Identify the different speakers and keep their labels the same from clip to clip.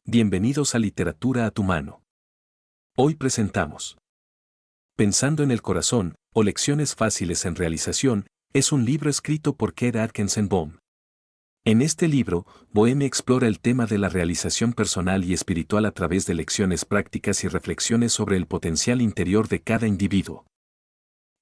Speaker 1: Bienvenidos a Literatura a tu mano. Hoy presentamos Pensando en el corazón, o Lecciones fáciles en realización, es un libro escrito por Kate Atkinson Bohm. En este libro, Bohm explora el tema de la realización personal y espiritual a través de lecciones prácticas y reflexiones sobre el potencial interior de cada individuo.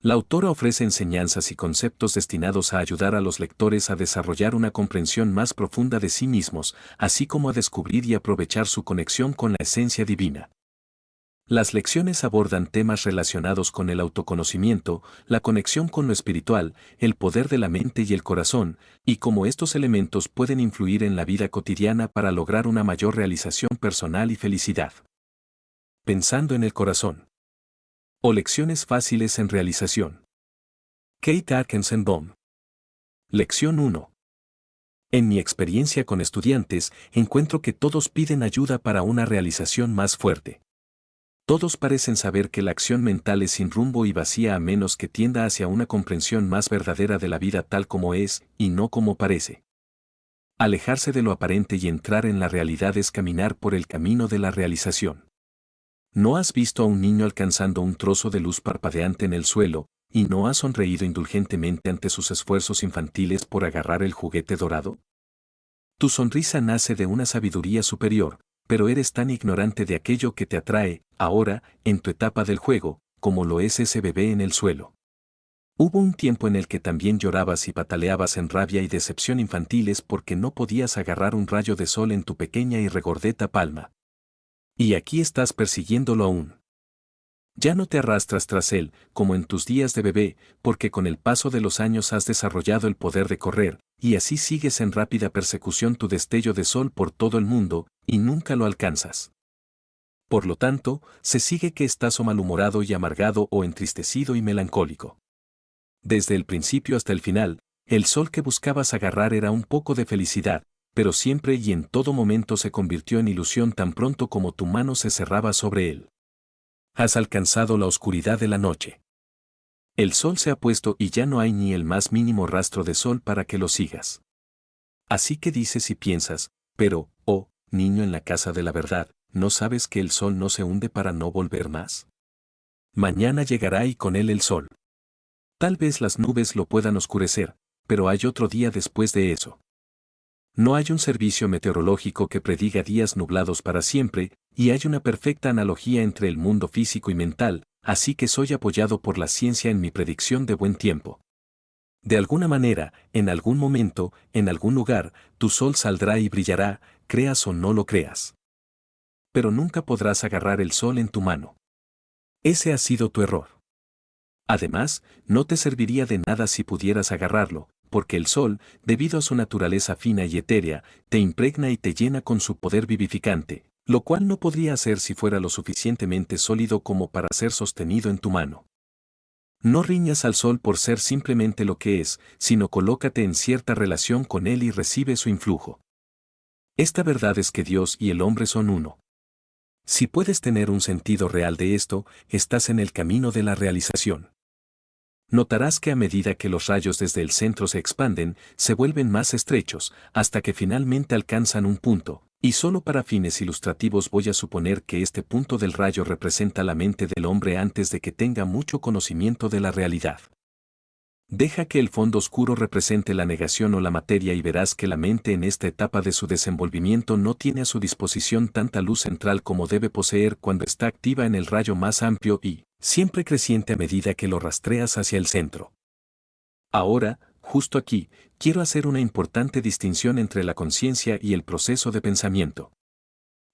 Speaker 1: La autora ofrece enseñanzas y conceptos destinados a ayudar a los lectores a desarrollar una comprensión más profunda de sí mismos, así como a descubrir y aprovechar su conexión con la esencia divina. Las lecciones abordan temas relacionados con el autoconocimiento, la conexión con lo espiritual, el poder de la mente y el corazón, y cómo estos elementos pueden influir en la vida cotidiana para lograr una mayor realización personal y felicidad. Pensando en el corazón. O Lecciones fáciles en realización. Kate Atkinson Bohm. Lección 1. En mi experiencia con estudiantes, encuentro que todos piden ayuda para una realización más fuerte. Todos parecen saber que la acción mental es sin rumbo y vacía a menos que tienda hacia una comprensión más verdadera de la vida tal como es, y no como parece. Alejarse de lo aparente y entrar en la realidad es caminar por el camino de la realización. ¿No has visto a un niño alcanzando un trozo de luz parpadeante en el suelo, y no has sonreído indulgentemente ante sus esfuerzos infantiles por agarrar el juguete dorado? Tu sonrisa nace de una sabiduría superior, pero eres tan ignorante de aquello que te atrae, ahora, en tu etapa del juego, como lo es ese bebé en el suelo. Hubo un tiempo en el que también llorabas y pataleabas en rabia y decepción infantiles porque no podías agarrar un rayo de sol en tu pequeña y regordeta palma. Y aquí estás persiguiéndolo aún. Ya no te arrastras tras él, como en tus días de bebé, porque con el paso de los años has desarrollado el poder de correr, y así sigues en rápida persecución tu destello de sol por todo el mundo, y nunca lo alcanzas. Por lo tanto, se sigue que estás o malhumorado y amargado o entristecido y melancólico. Desde el principio hasta el final, el sol que buscabas agarrar era un poco de felicidad, pero siempre y en todo momento se convirtió en ilusión tan pronto como tu mano se cerraba sobre él. Has alcanzado la oscuridad de la noche. El sol se ha puesto y ya no hay ni el más mínimo rastro de sol para que lo sigas. Así que dices y piensas, pero, oh, niño en la casa de la verdad, ¿no sabes que el sol no se hunde para no volver más? Mañana llegará y con él el sol. Tal vez las nubes lo puedan oscurecer, pero hay otro día después de eso. No hay un servicio meteorológico que prediga días nublados para siempre, y hay una perfecta analogía entre el mundo físico y mental, así que soy apoyado por la ciencia en mi predicción de buen tiempo. De alguna manera, en algún momento, en algún lugar, tu sol saldrá y brillará, creas o no lo creas. Pero nunca podrás agarrar el sol en tu mano. Ese ha sido tu error. Además, no te serviría de nada si pudieras agarrarlo, porque el sol, debido a su naturaleza fina y etérea, te impregna y te llena con su poder vivificante, lo cual no podría hacer si fuera lo suficientemente sólido como para ser sostenido en tu mano. No riñas al sol por ser simplemente lo que es, sino colócate en cierta relación con él y recibe su influjo. Esta verdad es que Dios y el hombre son uno. Si puedes tener un sentido real de esto, estás en el camino de la realización. Notarás que a medida que los rayos desde el centro se expanden, se vuelven más estrechos, hasta que finalmente alcanzan un punto, y solo para fines ilustrativos voy a suponer que este punto del rayo representa la mente del hombre antes de que tenga mucho conocimiento de la realidad. Deja que el fondo oscuro represente la negación o la materia y verás que la mente en esta etapa de su desenvolvimiento no tiene a su disposición tanta luz central como debe poseer cuando está activa en el rayo más amplio y, siempre creciente a medida que lo rastreas hacia el centro. Ahora, justo aquí, quiero hacer una importante distinción entre la conciencia y el proceso de pensamiento.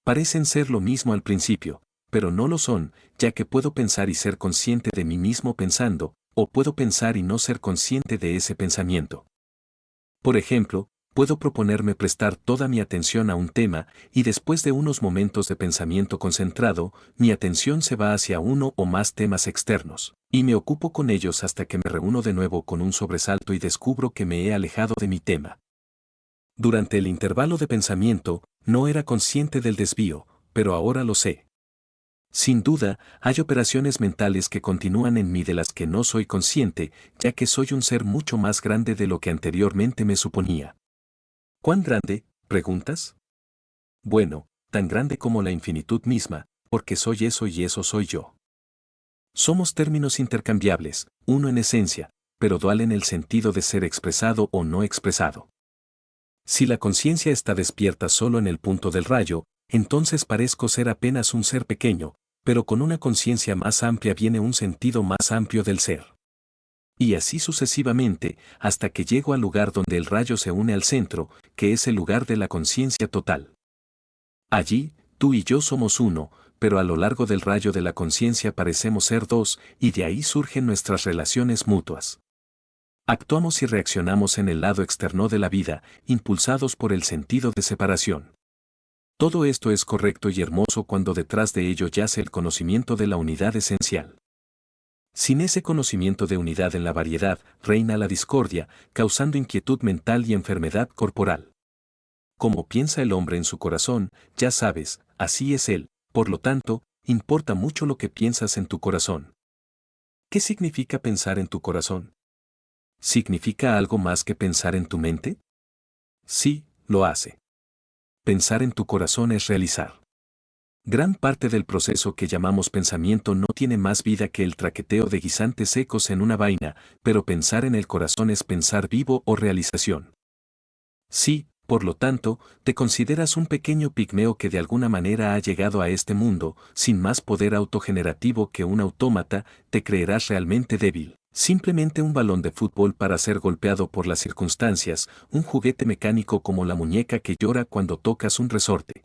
Speaker 1: Parecen ser lo mismo al principio, pero no lo son, ya que puedo pensar y ser consciente de mí mismo pensando, o puedo pensar y no ser consciente de ese pensamiento. Por ejemplo, puedo proponerme prestar toda mi atención a un tema, y después de unos momentos de pensamiento concentrado, mi atención se va hacia uno o más temas externos, y me ocupo con ellos hasta que me reúno de nuevo con un sobresalto y descubro que me he alejado de mi tema. Durante el intervalo de pensamiento, no era consciente del desvío, pero ahora lo sé. Sin duda, hay operaciones mentales que continúan en mí de las que no soy consciente, ya que soy un ser mucho más grande de lo que anteriormente me suponía. ¿Cuán grande? ¿Preguntas? Bueno, tan grande como la infinitud misma, porque soy eso y eso soy yo. Somos términos intercambiables, uno en esencia, pero dual en el sentido de ser expresado o no expresado. Si la conciencia está despierta solo en el punto del rayo, entonces parezco ser apenas un ser pequeño, pero con una conciencia más amplia viene un sentido más amplio del ser. Y así sucesivamente, hasta que llego al lugar donde el rayo se une al centro, que es el lugar de la conciencia total. Allí, tú y yo somos uno, pero a lo largo del rayo de la conciencia parecemos ser dos, y de ahí surgen nuestras relaciones mutuas. Actuamos y reaccionamos en el lado externo de la vida, impulsados por el sentido de separación. Todo esto es correcto y hermoso cuando detrás de ello yace el conocimiento de la unidad esencial. Sin ese conocimiento de unidad en la variedad, reina la discordia, causando inquietud mental y enfermedad corporal. Como piensa el hombre en su corazón, ya sabes, así es él, por lo tanto, importa mucho lo que piensas en tu corazón. ¿Qué significa pensar en tu corazón? ¿Significa algo más que pensar en tu mente? Sí, lo hace. Pensar en tu corazón es realizar. Gran parte del proceso que llamamos pensamiento no tiene más vida que el traqueteo de guisantes secos en una vaina, pero pensar en el corazón es pensar vivo o realización. Sí, por lo tanto, te consideras un pequeño pigmeo que de alguna manera ha llegado a este mundo, sin más poder autogenerativo que un autómata, te creerás realmente débil. Simplemente un balón de fútbol para ser golpeado por las circunstancias, un juguete mecánico como la muñeca que llora cuando tocas un resorte.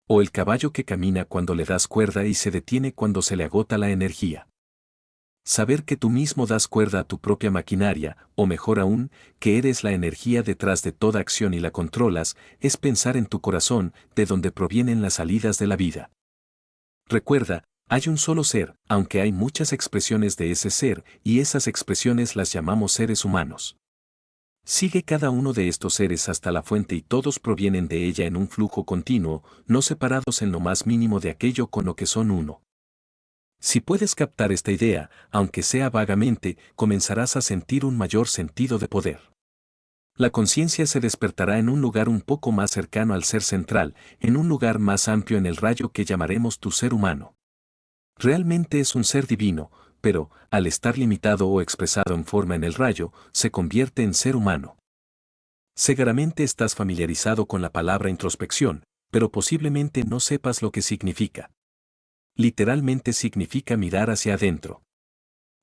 Speaker 1: O el caballo que camina cuando le das cuerda y se detiene cuando se le agota la energía. Saber que tú mismo das cuerda a tu propia maquinaria, o mejor aún, que eres la energía detrás de toda acción y la controlas, es pensar en tu corazón, de donde provienen las salidas de la vida. Recuerda, hay un solo ser, aunque hay muchas expresiones de ese ser, y esas expresiones las llamamos seres humanos. Sigue cada uno de estos seres hasta la fuente y todos provienen de ella en un flujo continuo, no separados en lo más mínimo de aquello con lo que son uno. Si puedes captar esta idea, aunque sea vagamente, comenzarás a sentir un mayor sentido de poder. La conciencia se despertará en un lugar un poco más cercano al ser central, en un lugar más amplio en el rayo que llamaremos tu ser humano. Realmente es un ser divino, pero, al estar limitado o expresado en forma en el rayo, se convierte en ser humano. Seguramente estás familiarizado con la palabra introspección, pero posiblemente no sepas lo que significa. Literalmente significa mirar hacia adentro.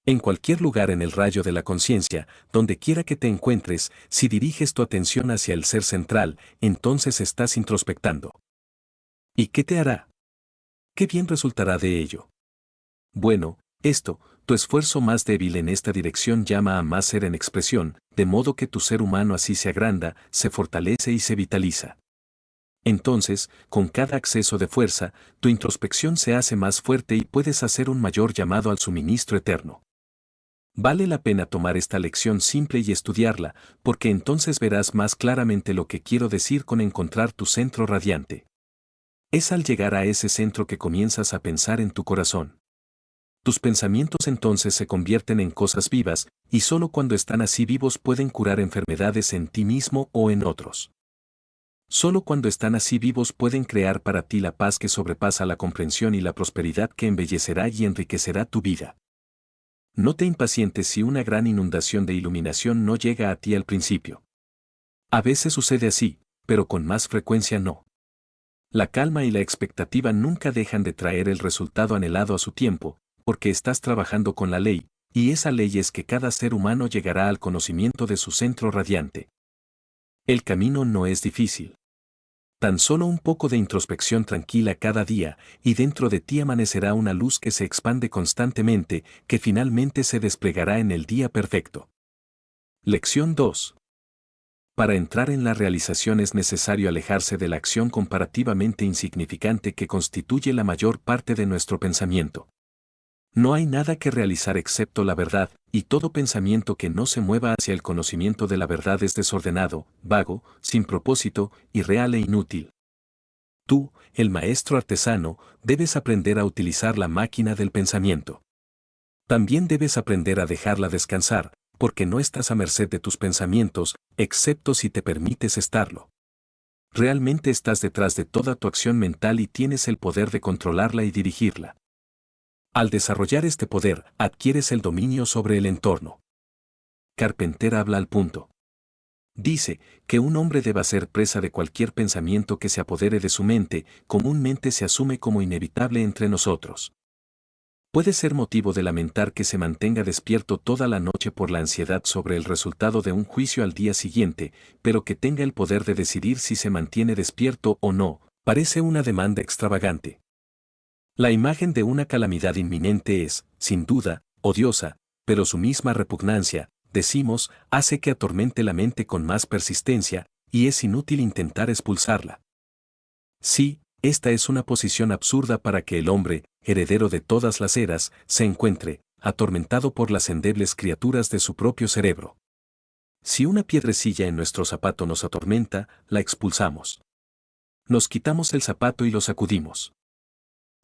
Speaker 1: En cualquier lugar en el rayo de la conciencia, donde quiera que te encuentres, si diriges tu atención hacia el ser central, entonces estás introspectando. ¿Y qué te hará? ¿Qué bien resultará de ello? Bueno, esto, tu esfuerzo más débil en esta dirección llama a más ser en expresión, de modo que tu ser humano así se agranda, se fortalece y se vitaliza. Entonces, con cada acceso de fuerza, tu introspección se hace más fuerte y puedes hacer un mayor llamado al suministro eterno. Vale la pena tomar esta lección simple y estudiarla, porque entonces verás más claramente lo que quiero decir con encontrar tu centro radiante. Es al llegar a ese centro que comienzas a pensar en tu corazón. Tus pensamientos entonces se convierten en cosas vivas, y solo cuando están así vivos pueden curar enfermedades en ti mismo o en otros. Solo cuando están así vivos pueden crear para ti la paz que sobrepasa la comprensión y la prosperidad que embellecerá y enriquecerá tu vida. No te impacientes si una gran inundación de iluminación no llega a ti al principio. A veces sucede así, pero con más frecuencia no. La calma y la expectativa nunca dejan de traer el resultado anhelado a su tiempo, porque estás trabajando con la ley, y esa ley es que cada ser humano llegará al conocimiento de su centro radiante. El camino no es difícil. Tan solo un poco de introspección tranquila cada día, y dentro de ti amanecerá una luz que se expande constantemente, que finalmente se desplegará en el día perfecto. Lección 2. Para entrar en la realización es necesario alejarse de la acción comparativamente insignificante que constituye la mayor parte de nuestro pensamiento. No hay nada que realizar excepto la verdad, y todo pensamiento que no se mueva hacia el conocimiento de la verdad es desordenado, vago, sin propósito, irreal e inútil. Tú, el maestro artesano, debes aprender a utilizar la máquina del pensamiento. También debes aprender a dejarla descansar, porque no estás a merced de tus pensamientos, excepto si te permites estarlo. Realmente estás detrás de toda tu acción mental y tienes el poder de controlarla y dirigirla. Al desarrollar este poder, adquieres el dominio sobre el entorno. Carpenter habla al punto. Dice que un hombre deba ser presa de cualquier pensamiento que se apodere de su mente, comúnmente se asume como inevitable entre nosotros. Puede ser motivo de lamentar que se mantenga despierto toda la noche por la ansiedad sobre el resultado de un juicio al día siguiente, pero que tenga el poder de decidir si se mantiene despierto o no, parece una demanda extravagante. La imagen de una calamidad inminente es, sin duda, odiosa, pero su misma repugnancia, decimos, hace que atormente la mente con más persistencia, y es inútil intentar expulsarla. Sí, esta es una posición absurda para que el hombre, heredero de todas las eras, se encuentre, atormentado por las endebles criaturas de su propio cerebro. Si una piedrecilla en nuestro zapato nos atormenta, la expulsamos. Nos quitamos el zapato y lo sacudimos.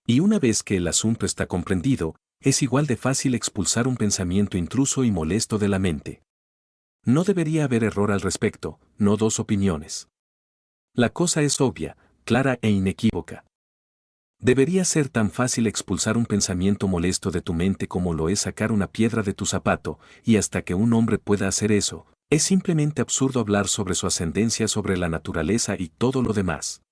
Speaker 1: Y una vez que el asunto está comprendido, es igual de fácil expulsar un pensamiento intruso y molesto de la mente. No debería haber error al respecto, no dos opiniones. La cosa es obvia, clara e inequívoca. Debería ser tan fácil expulsar un pensamiento molesto de tu mente como lo es sacar una piedra de tu zapato, y hasta que un hombre pueda hacer eso, es simplemente absurdo hablar sobre su ascendencia sobre la naturaleza y todo lo demás.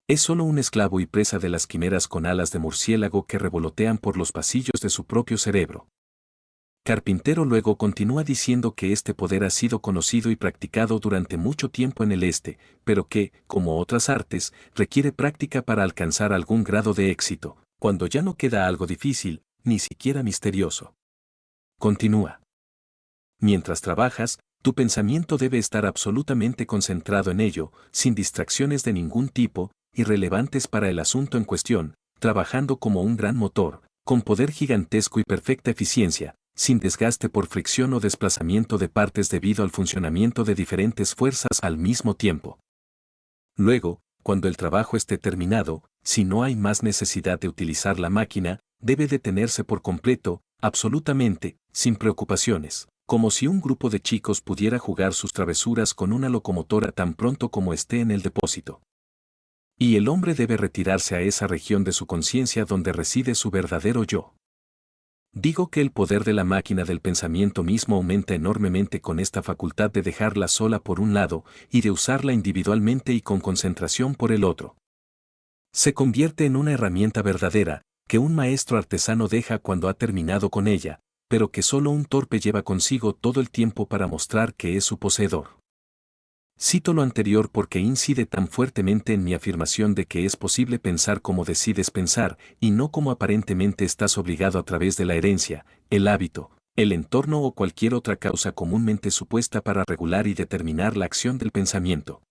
Speaker 1: Es solo un esclavo y presa de las quimeras con alas de murciélago que revolotean por los pasillos de su propio cerebro. Carpintero luego continúa diciendo que este poder ha sido conocido y practicado durante mucho tiempo en el Este, pero que, como otras artes, requiere práctica para alcanzar algún grado de éxito, cuando ya no queda algo difícil, ni siquiera misterioso. Continúa. Mientras trabajas, tu pensamiento debe estar absolutamente concentrado en ello, sin distracciones de ningún tipo, irrelevantes para el asunto en cuestión, trabajando como un gran motor, con poder gigantesco y perfecta eficiencia, sin desgaste por fricción o desplazamiento de partes debido al funcionamiento de diferentes fuerzas al mismo tiempo. Luego, cuando el trabajo esté terminado, si no hay más necesidad de utilizar la máquina, debe detenerse por completo, absolutamente, sin preocupaciones, como si un grupo de chicos pudiera jugar sus travesuras con una locomotora tan pronto como esté en el depósito. Y el hombre debe retirarse a esa región de su conciencia donde reside su verdadero yo. Digo que el poder de la máquina del pensamiento mismo aumenta enormemente con esta facultad de dejarla sola por un lado y de usarla individualmente y con concentración por el otro. Se convierte en una herramienta verdadera, que un maestro artesano deja cuando ha terminado con ella, pero que solo un torpe lleva consigo todo el tiempo para mostrar que es su poseedor. Cito lo anterior porque incide tan fuertemente en mi afirmación de que es posible pensar como decides pensar, y no como aparentemente estás obligado a través de la herencia, el hábito, el entorno o cualquier otra causa comúnmente supuesta para regular y determinar la acción del pensamiento.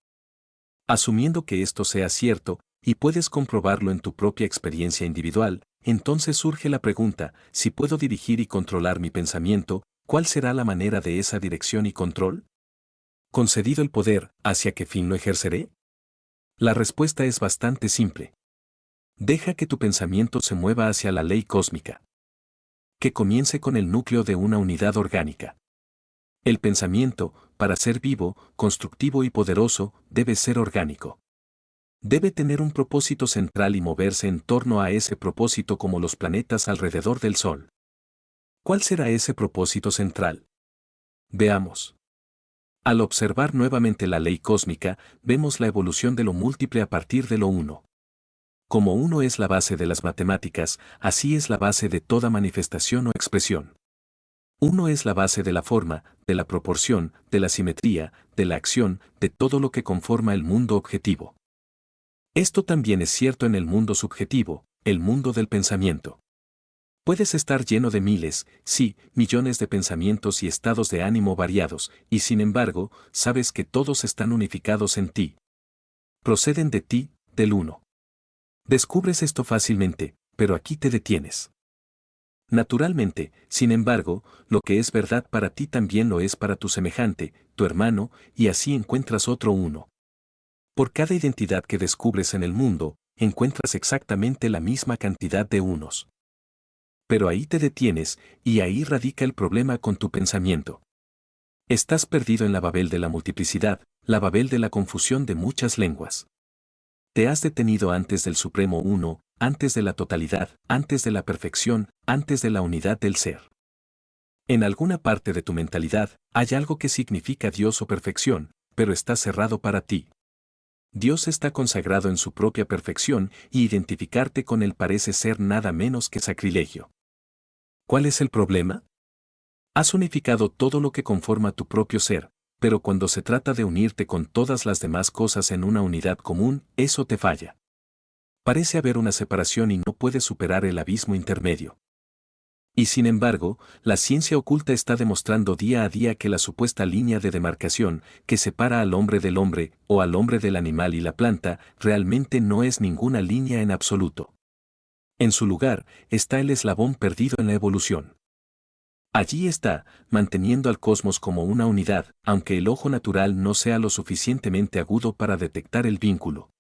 Speaker 1: Asumiendo que esto sea cierto, y puedes comprobarlo en tu propia experiencia individual, entonces surge la pregunta, si puedo dirigir y controlar mi pensamiento, ¿cuál será la manera de esa dirección y control? Concedido el poder, ¿hacia qué fin lo ejerceré? La respuesta es bastante simple. Deja que tu pensamiento se mueva hacia la ley cósmica. Que comience con el núcleo de una unidad orgánica. El pensamiento, para ser vivo, constructivo y poderoso, debe ser orgánico. Debe tener un propósito central y moverse en torno a ese propósito como los planetas alrededor del Sol. ¿Cuál será ese propósito central? Veamos. Al observar nuevamente la ley cósmica, vemos la evolución de lo múltiple a partir de lo uno. Como uno es la base de las matemáticas, así es la base de toda manifestación o expresión. Uno es la base de la forma, de la proporción, de la simetría, de la acción, de todo lo que conforma el mundo objetivo. Esto también es cierto en el mundo subjetivo, el mundo del pensamiento. Puedes estar lleno de miles, sí, millones de pensamientos y estados de ánimo variados, y sin embargo, sabes que todos están unificados en ti. Proceden de ti, del uno. Descubres esto fácilmente, pero aquí te detienes. Naturalmente, sin embargo, lo que es verdad para ti también lo es para tu semejante, tu hermano, y así encuentras otro uno. Por cada identidad que descubres en el mundo, encuentras exactamente la misma cantidad de unos. Pero ahí te detienes, y ahí radica el problema con tu pensamiento. Estás perdido en la Babel de la multiplicidad, la Babel de la confusión de muchas lenguas. Te has detenido antes del Supremo Uno, antes de la totalidad, antes de la perfección, antes de la unidad del ser. En alguna parte de tu mentalidad hay algo que significa Dios o perfección, pero está cerrado para ti. Dios está consagrado en su propia perfección y identificarte con él parece ser nada menos que sacrilegio. ¿Cuál es el problema? Has unificado todo lo que conforma tu propio ser, pero cuando se trata de unirte con todas las demás cosas en una unidad común, eso te falla. Parece haber una separación y no puedes superar el abismo intermedio. Y sin embargo, la ciencia oculta está demostrando día a día que la supuesta línea de demarcación, que separa al hombre del hombre, o al hombre del animal y la planta, realmente no es ninguna línea en absoluto. En su lugar, está el eslabón perdido en la evolución. Allí está, manteniendo al cosmos como una unidad, aunque el ojo natural no sea lo suficientemente agudo para detectar el vínculo.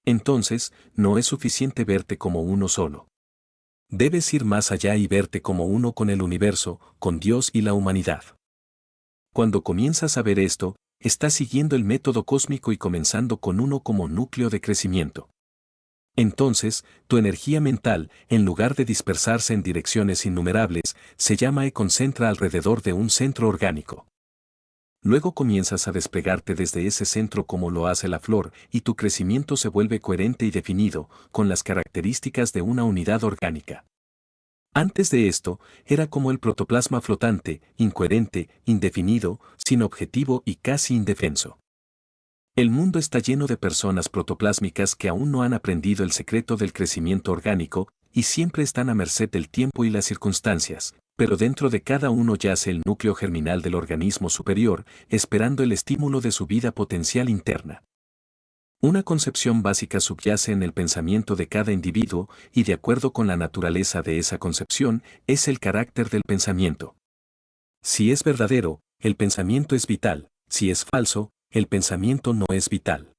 Speaker 1: Entonces, no es suficiente verte como uno solo. Debes ir más allá y verte como uno con el universo, con Dios y la humanidad. Cuando comienzas a ver esto, estás siguiendo el método cósmico y comenzando con uno como núcleo de crecimiento. Entonces, tu energía mental, en lugar de dispersarse en direcciones innumerables, se llama y concentra alrededor de un centro orgánico. Luego comienzas a desplegarte desde ese centro como lo hace la flor, y tu crecimiento se vuelve coherente y definido, con las características de una unidad orgánica. Antes de esto, era como el protoplasma flotante, incoherente, indefinido, sin objetivo y casi indefenso. El mundo está lleno de personas protoplásmicas que aún no han aprendido el secreto del crecimiento orgánico, y siempre están a merced del tiempo y las circunstancias, pero dentro de cada uno yace el núcleo germinal del organismo superior, esperando el estímulo de su vida potencial interna. Una concepción básica subyace en el pensamiento de cada individuo, y de acuerdo con la naturaleza de esa concepción, es el carácter del pensamiento. Si es verdadero, el pensamiento es vital; si es falso, el pensamiento no es vital.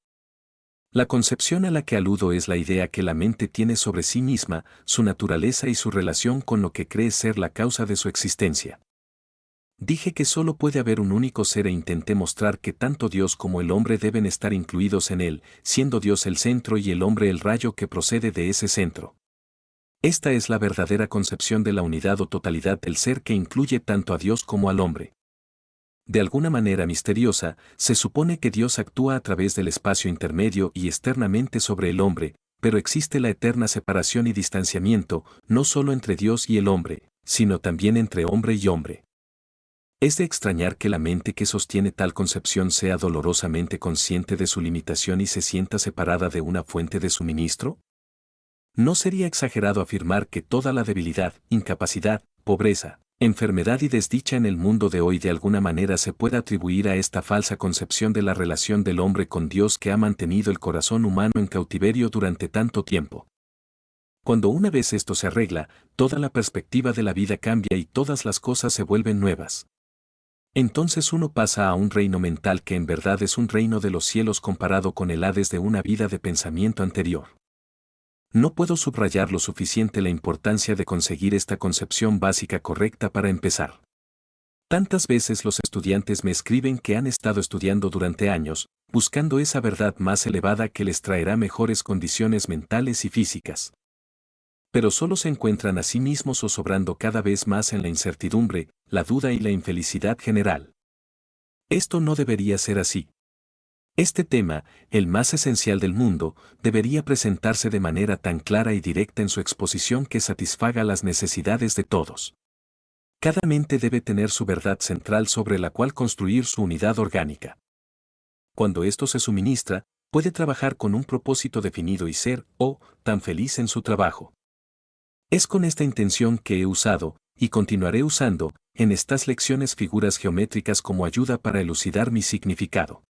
Speaker 1: La concepción a la que aludo es la idea que la mente tiene sobre sí misma, su naturaleza y su relación con lo que cree ser la causa de su existencia. Dije que solo puede haber un único ser e intenté mostrar que tanto Dios como el hombre deben estar incluidos en él, siendo Dios el centro y el hombre el rayo que procede de ese centro. Esta es la verdadera concepción de la unidad o totalidad del ser que incluye tanto a Dios como al hombre. De alguna manera misteriosa, se supone que Dios actúa a través del espacio intermedio y externamente sobre el hombre, pero existe la eterna separación y distanciamiento, no solo entre Dios y el hombre, sino también entre hombre y hombre. Es de extrañar que la mente que sostiene tal concepción sea dolorosamente consciente de su limitación y se sienta separada de una fuente de suministro. ¿No sería exagerado afirmar que toda la debilidad, incapacidad, pobreza, enfermedad y desdicha en el mundo de hoy de alguna manera se puede atribuir a esta falsa concepción de la relación del hombre con Dios que ha mantenido el corazón humano en cautiverio durante tanto tiempo? Cuando una vez esto se arregla, toda la perspectiva de la vida cambia y todas las cosas se vuelven nuevas. Entonces uno pasa a un reino mental que en verdad es un reino de los cielos comparado con el Hades de una vida de pensamiento anterior. No puedo subrayar lo suficiente la importancia de conseguir esta concepción básica correcta para empezar. Tantas veces los estudiantes me escriben que han estado estudiando durante años, buscando esa verdad más elevada que les traerá mejores condiciones mentales y físicas. Pero solo se encuentran a sí mismos o sobrando cada vez más en la incertidumbre, la duda y la infelicidad general. Esto no debería ser así. Este tema, el más esencial del mundo, debería presentarse de manera tan clara y directa en su exposición que satisfaga las necesidades de todos. Cada mente debe tener su verdad central sobre la cual construir su unidad orgánica. Cuando esto se suministra, puede trabajar con un propósito definido y ser, tan feliz en su trabajo. Es con esta intención que he usado, y continuaré usando, en estas lecciones figuras geométricas como ayuda para elucidar mi significado.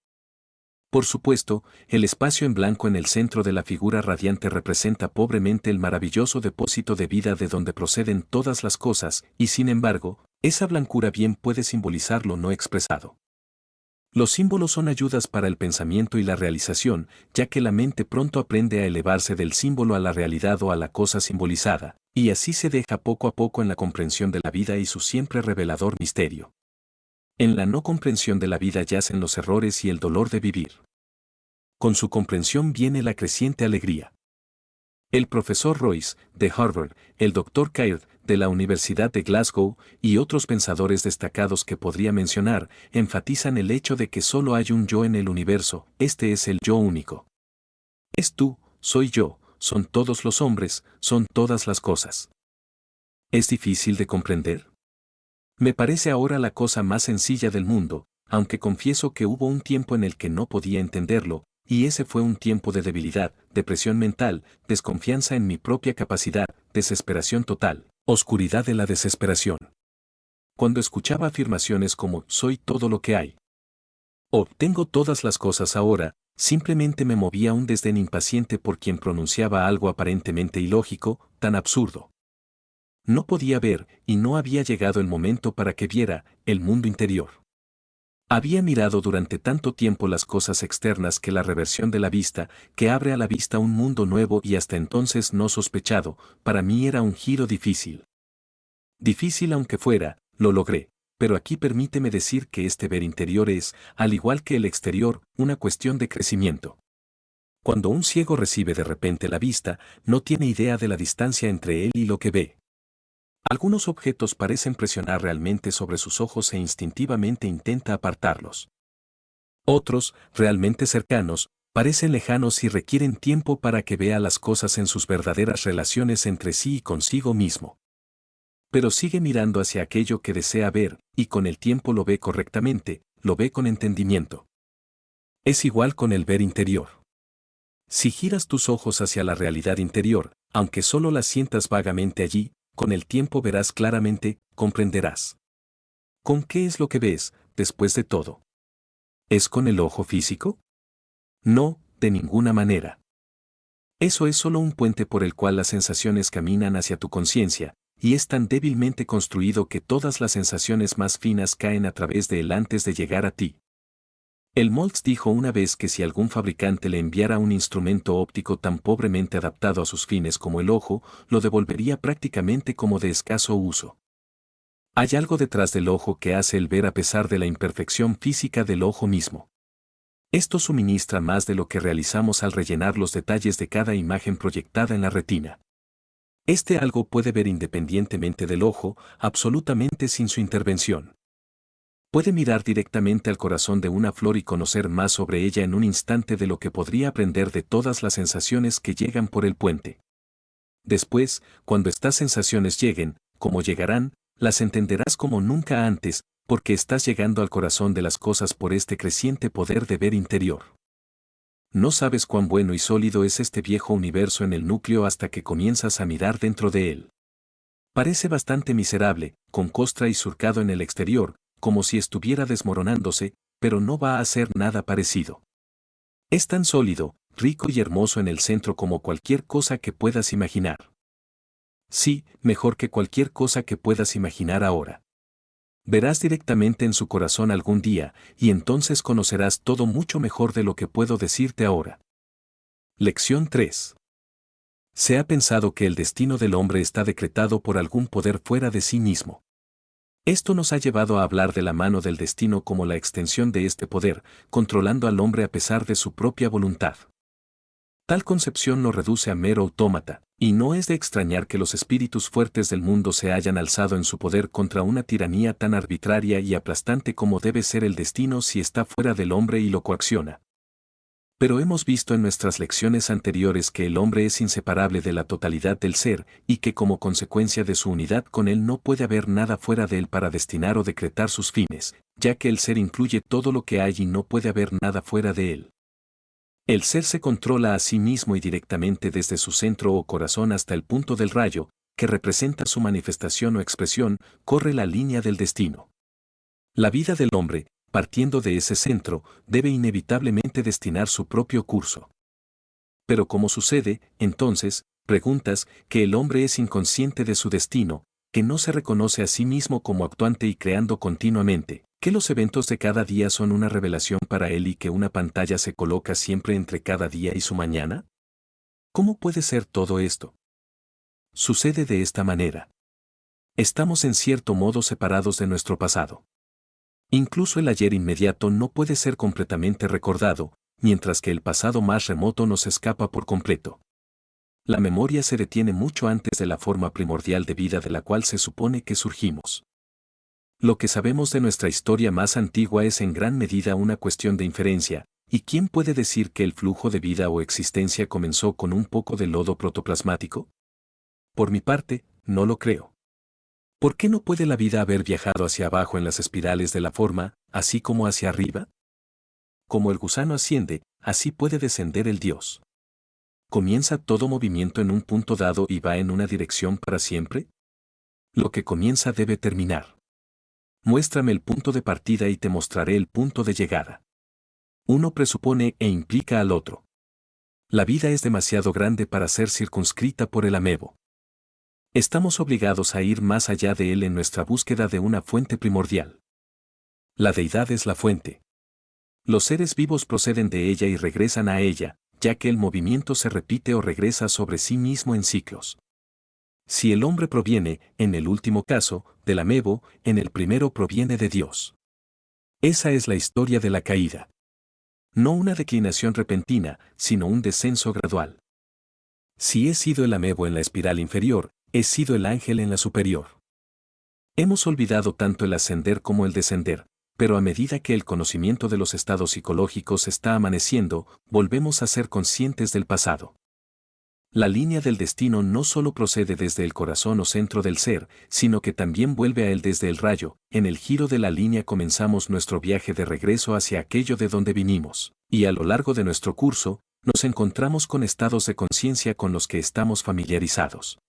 Speaker 1: Por supuesto, el espacio en blanco en el centro de la figura radiante representa pobremente el maravilloso depósito de vida de donde proceden todas las cosas, y sin embargo, esa blancura bien puede simbolizar lo no expresado. Los símbolos son ayudas para el pensamiento y la realización, ya que la mente pronto aprende a elevarse del símbolo a la realidad o a la cosa simbolizada, y así se deja poco a poco en la comprensión de la vida y su siempre revelador misterio. En la no comprensión de la vida yacen los errores y el dolor de vivir. Con su comprensión viene la creciente alegría. El profesor Royce, de Harvard, el doctor Caird, de la Universidad de Glasgow, y otros pensadores destacados que podría mencionar, enfatizan el hecho de que solo hay un yo en el universo, este es el yo único. Es tú, soy yo, son todos los hombres, son todas las cosas. ¿Es difícil de comprender? Me parece ahora la cosa más sencilla del mundo, aunque confieso que hubo un tiempo en el que no podía entenderlo, y ese fue un tiempo de debilidad, depresión mental, desconfianza en mi propia capacidad, desesperación total, oscuridad de la desesperación. Cuando escuchaba afirmaciones como soy todo lo que hay, o tengo todas las cosas ahora, simplemente me movía un desdén impaciente por quien pronunciaba algo aparentemente ilógico, tan absurdo. No podía ver, y no había llegado el momento para que viera, el mundo interior. Había mirado durante tanto tiempo las cosas externas que la reversión de la vista, que abre a la vista un mundo nuevo y hasta entonces no sospechado, para mí era un giro difícil. Difícil aunque fuera, lo logré, pero aquí permíteme decir que este ver interior es, al igual que el exterior, una cuestión de crecimiento. Cuando un ciego recibe de repente la vista, no tiene idea de la distancia entre él y lo que ve. Algunos objetos parecen presionar realmente sobre sus ojos e instintivamente intenta apartarlos. Otros, realmente cercanos, parecen lejanos y requieren tiempo para que vea las cosas en sus verdaderas relaciones entre sí y consigo mismo. Pero sigue mirando hacia aquello que desea ver, y con el tiempo lo ve correctamente, lo ve con entendimiento. Es igual con el ver interior. Si giras tus ojos hacia la realidad interior, aunque solo la sientas vagamente allí, con el tiempo verás claramente, comprenderás. ¿Con qué es lo que ves, después de todo? ¿Es con el ojo físico? No, de ninguna manera. Eso es solo un puente por el cual las sensaciones caminan hacia tu conciencia, y es tan débilmente construido que todas las sensaciones más finas caen a través de él antes de llegar a ti. El Moltz dijo una vez que si algún fabricante le enviara un instrumento óptico tan pobremente adaptado a sus fines como el ojo, lo devolvería prácticamente como de escaso uso. Hay algo detrás del ojo que hace el ver a pesar de la imperfección física del ojo mismo. Esto suministra más de lo que realizamos al rellenar los detalles de cada imagen proyectada en la retina. Este algo puede ver independientemente del ojo, absolutamente sin su intervención. Puede mirar directamente al corazón de una flor y conocer más sobre ella en un instante de lo que podría aprender de todas las sensaciones que llegan por el puente. Después, cuando estas sensaciones lleguen, como llegarán, las entenderás como nunca antes, porque estás llegando al corazón de las cosas por este creciente poder de ver interior. No sabes cuán bueno y sólido es este viejo universo en el núcleo hasta que comienzas a mirar dentro de él. Parece bastante miserable, con costra y surcado en el exterior, como si estuviera desmoronándose, pero no va a ser nada parecido. Es tan sólido, rico y hermoso en el centro como cualquier cosa que puedas imaginar. Sí, mejor que cualquier cosa que puedas imaginar ahora. Verás directamente en su corazón algún día, y entonces conocerás todo mucho mejor de lo que puedo decirte ahora. Lección 3. Se ha pensado que el destino del hombre está decretado por algún poder fuera de sí mismo. Esto nos ha llevado a hablar de la mano del destino como la extensión de este poder, controlando al hombre a pesar de su propia voluntad. Tal concepción lo reduce a mero autómata, y no es de extrañar que los espíritus fuertes del mundo se hayan alzado en su poder contra una tiranía tan arbitraria y aplastante como debe ser el destino si está fuera del hombre y lo coacciona. Pero hemos visto en nuestras lecciones anteriores que el hombre es inseparable de la totalidad del ser, y que como consecuencia de su unidad con él no puede haber nada fuera de él para destinar o decretar sus fines, ya que el ser incluye todo lo que hay y no puede haber nada fuera de él. El ser se controla a sí mismo y directamente desde su centro o corazón hasta el punto del rayo, que representa su manifestación o expresión, corre la línea del destino. La vida del hombre, partiendo de ese centro, debe inevitablemente destinar su propio curso. Pero ¿cómo sucede, entonces, preguntas, que el hombre es inconsciente de su destino, que no se reconoce a sí mismo como actuante y creando continuamente, que los eventos de cada día son una revelación para él y que una pantalla se coloca siempre entre cada día y su mañana? ¿Cómo puede ser todo esto? Sucede de esta manera. Estamos en cierto modo separados de nuestro pasado. Incluso el ayer inmediato no puede ser completamente recordado, mientras que el pasado más remoto nos escapa por completo. La memoria se detiene mucho antes de la forma primordial de vida de la cual se supone que surgimos. Lo que sabemos de nuestra historia más antigua es en gran medida una cuestión de inferencia, ¿y quién puede decir que el flujo de vida o existencia comenzó con un poco de lodo protoplasmático? Por mi parte, no lo creo. ¿Por qué no puede la vida haber viajado hacia abajo en las espirales de la forma, así como hacia arriba? Como el gusano asciende, así puede descender el Dios. ¿Comienza todo movimiento en un punto dado y va en una dirección para siempre? Lo que comienza debe terminar. Muéstrame el punto de partida y te mostraré el punto de llegada. Uno presupone e implica al otro. La vida es demasiado grande para ser circunscrita por el amebo. Estamos obligados a ir más allá de él en nuestra búsqueda de una fuente primordial. La deidad es la fuente. Los seres vivos proceden de ella y regresan a ella, ya que el movimiento se repite o regresa sobre sí mismo en ciclos. Si el hombre proviene, en el último caso, del amebo, en el primero proviene de Dios. Esa es la historia de la caída. No una declinación repentina, sino un descenso gradual. Si he sido el amebo en la espiral inferior, he sido el ángel en la superior. Hemos olvidado tanto el ascender como el descender, pero a medida que el conocimiento de los estados psicológicos está amaneciendo, volvemos a ser conscientes del pasado. La línea del destino no solo procede desde el corazón o centro del ser, sino que también vuelve a él desde el rayo. En el giro de la línea comenzamos nuestro viaje de regreso hacia aquello de donde vinimos, y a lo largo de nuestro curso, nos encontramos con estados de conciencia con los que estamos familiarizados.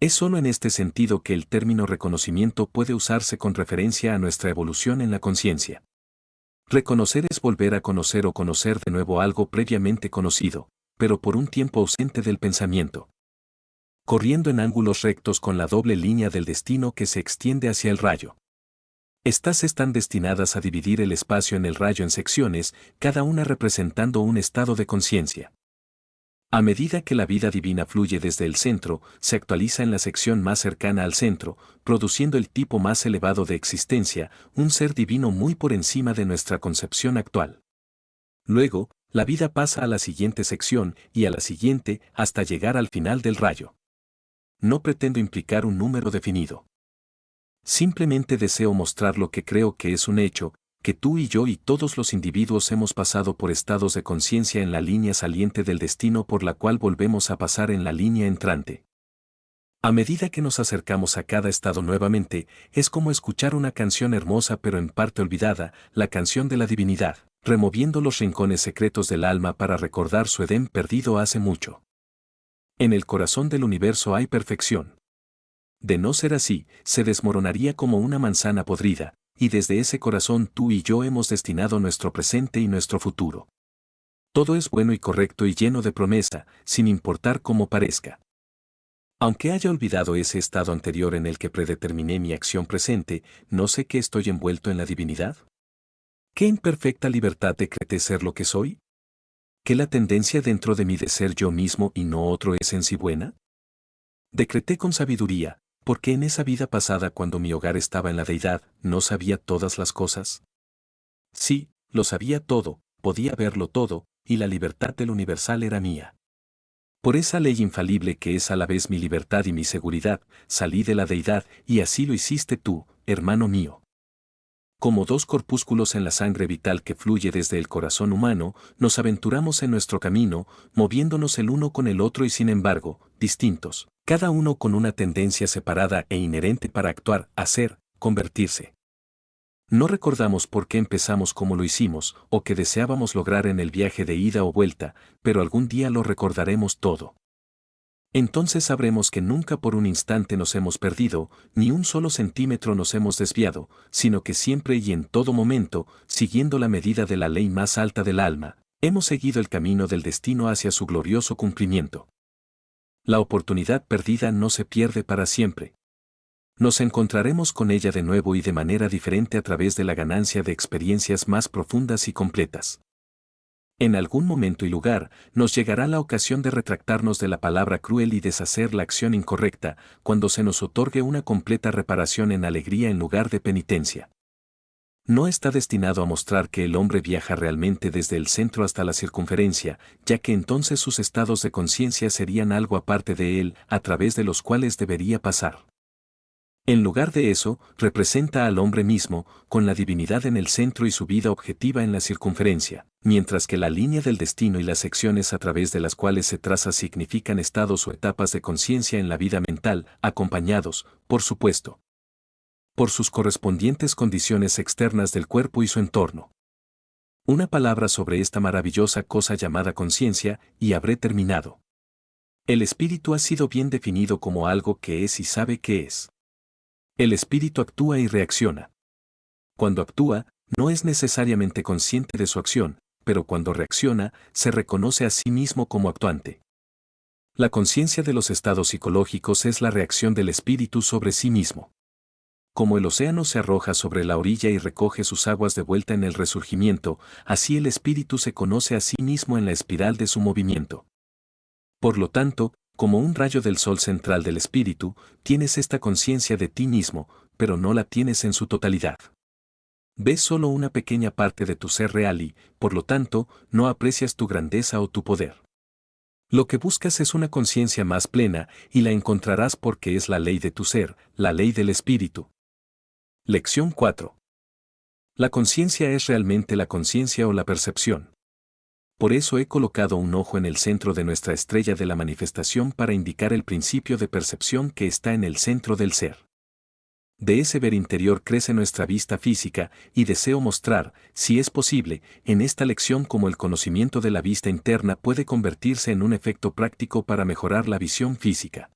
Speaker 1: Es solo en este sentido que el término reconocimiento puede usarse con referencia a nuestra evolución en la conciencia. Reconocer es volver a conocer o conocer de nuevo algo previamente conocido, pero por un tiempo ausente del pensamiento. Corriendo en ángulos rectos con la doble línea del destino que se extiende hacia el rayo. Estas están destinadas a dividir el espacio en el rayo en secciones, cada una representando un estado de conciencia. A medida que la vida divina fluye desde el centro, se actualiza en la sección más cercana al centro, produciendo el tipo más elevado de existencia, un ser divino muy por encima de nuestra concepción actual. Luego, la vida pasa a la siguiente sección y a la siguiente hasta llegar al final del rayo. No pretendo implicar un número definido. Simplemente deseo mostrar lo que creo que es un hecho, que tú y yo y todos los individuos hemos pasado por estados de conciencia en la línea saliente del destino por la cual volvemos a pasar en la línea entrante. A medida que nos acercamos a cada estado nuevamente, es como escuchar una canción hermosa pero en parte olvidada, la canción de la divinidad, removiendo los rincones secretos del alma para recordar su Edén perdido hace mucho. En el corazón del universo hay perfección. De no ser así, se desmoronaría como una manzana podrida, y desde ese corazón tú y yo hemos destinado nuestro presente y nuestro futuro. Todo es bueno y correcto y lleno de promesa, sin importar cómo parezca. Aunque haya olvidado ese estado anterior en el que predeterminé mi acción presente, ¿no sé que estoy envuelto en la divinidad? ¿Qué imperfecta libertad decreté ser lo que soy? ¿Qué la tendencia dentro de mí de ser yo mismo y no otro es en sí buena? Decreté con sabiduría, porque en esa vida pasada cuando mi hogar estaba en la deidad, ¿no sabía todas las cosas? Sí, lo sabía todo, podía verlo todo, y la libertad del universal era mía. Por esa ley infalible que es a la vez mi libertad y mi seguridad, salí de la deidad, y así lo hiciste tú, hermano mío. Como dos corpúsculos en la sangre vital que fluye desde el corazón humano, nos aventuramos en nuestro camino, moviéndonos el uno con el otro y sin embargo, distintos, cada uno con una tendencia separada e inherente para actuar, hacer, convertirse. No recordamos por qué empezamos como lo hicimos, o qué deseábamos lograr en el viaje de ida o vuelta, pero algún día lo recordaremos todo. Entonces sabremos que nunca por un instante nos hemos perdido, ni un solo centímetro nos hemos desviado, sino que siempre y en todo momento, siguiendo la medida de la ley más alta del alma, hemos seguido el camino del destino hacia su glorioso cumplimiento. La oportunidad perdida no se pierde para siempre. Nos encontraremos con ella de nuevo y de manera diferente a través de la ganancia de experiencias más profundas y completas. En algún momento y lugar, nos llegará la ocasión de retractarnos de la palabra cruel y deshacer la acción incorrecta, cuando se nos otorgue una completa reparación en alegría en lugar de penitencia. No está destinado a mostrar que el hombre viaja realmente desde el centro hasta la circunferencia, ya que entonces sus estados de conciencia serían algo aparte de él, a través de los cuales debería pasar. En lugar de eso, representa al hombre mismo, con la divinidad en el centro y su vida objetiva en la circunferencia, mientras que la línea del destino y las secciones a través de las cuales se traza significan estados o etapas de conciencia en la vida mental, acompañados, por supuesto, por sus correspondientes condiciones externas del cuerpo y su entorno. Una palabra sobre esta maravillosa cosa llamada conciencia, y habré terminado. El espíritu ha sido bien definido como algo que es y sabe qué es. El espíritu actúa y reacciona. Cuando actúa, no es necesariamente consciente de su acción, pero cuando reacciona, se reconoce a sí mismo como actuante. La conciencia de los estados psicológicos es la reacción del espíritu sobre sí mismo. Como el océano se arroja sobre la orilla y recoge sus aguas de vuelta en el resurgimiento, así el espíritu se conoce a sí mismo en la espiral de su movimiento. Por lo tanto, como un rayo del sol central del espíritu, tienes esta conciencia de ti mismo, pero no la tienes en su totalidad. Ves solo una pequeña parte de tu ser real y, por lo tanto, no aprecias tu grandeza o tu poder. Lo que buscas es una conciencia más plena, y la encontrarás porque es la ley de tu ser, la ley del espíritu. Lección 4. La conciencia es realmente la conciencia o la percepción. Por eso he colocado un ojo en el centro de nuestra estrella de la manifestación para indicar el principio de percepción que está en el centro del ser. De ese ver interior crece nuestra vista física, y deseo mostrar, si es posible, en esta lección cómo el conocimiento de la vista interna puede convertirse en un efecto práctico para mejorar la visión física.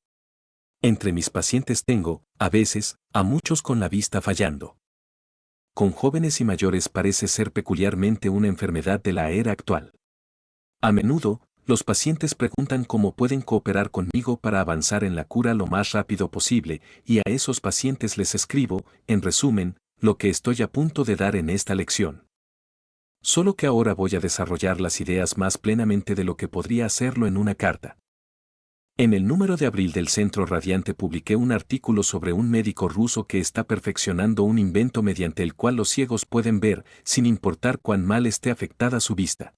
Speaker 1: Entre mis pacientes tengo, a veces, a muchos con la vista fallando. Con jóvenes y mayores parece ser peculiarmente una enfermedad de la era actual. A menudo, los pacientes preguntan cómo pueden cooperar conmigo para avanzar en la cura lo más rápido posible, y a esos pacientes les escribo, en resumen, lo que estoy a punto de dar en esta lección. Solo que ahora voy a desarrollar las ideas más plenamente de lo que podría hacerlo en una carta. En el número de abril del Centro Radiante publiqué un artículo sobre un médico ruso que está perfeccionando un invento mediante el cual los ciegos pueden ver, sin importar cuán mal esté afectada su vista.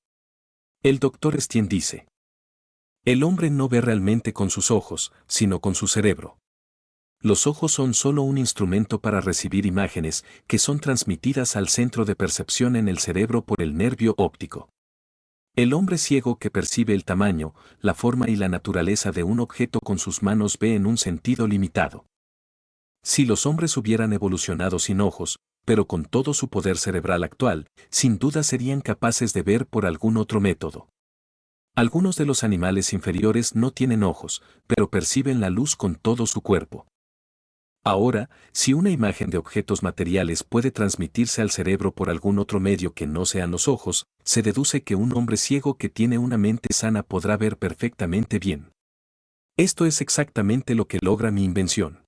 Speaker 1: El Dr. Stien dice: el hombre no ve realmente con sus ojos, sino con su cerebro. Los ojos son solo un instrumento para recibir imágenes que son transmitidas al centro de percepción en el cerebro por el nervio óptico. El hombre ciego que percibe el tamaño, la forma y la naturaleza de un objeto con sus manos ve en un sentido limitado. Si los hombres hubieran evolucionado sin ojos, pero con todo su poder cerebral actual, sin duda serían capaces de ver por algún otro método. Algunos de los animales inferiores no tienen ojos, pero perciben la luz con todo su cuerpo. Ahora, si una imagen de objetos materiales puede transmitirse al cerebro por algún otro medio que no sean los ojos, se deduce que un hombre ciego que tiene una mente sana podrá ver perfectamente bien. Esto es exactamente lo que logra mi invención.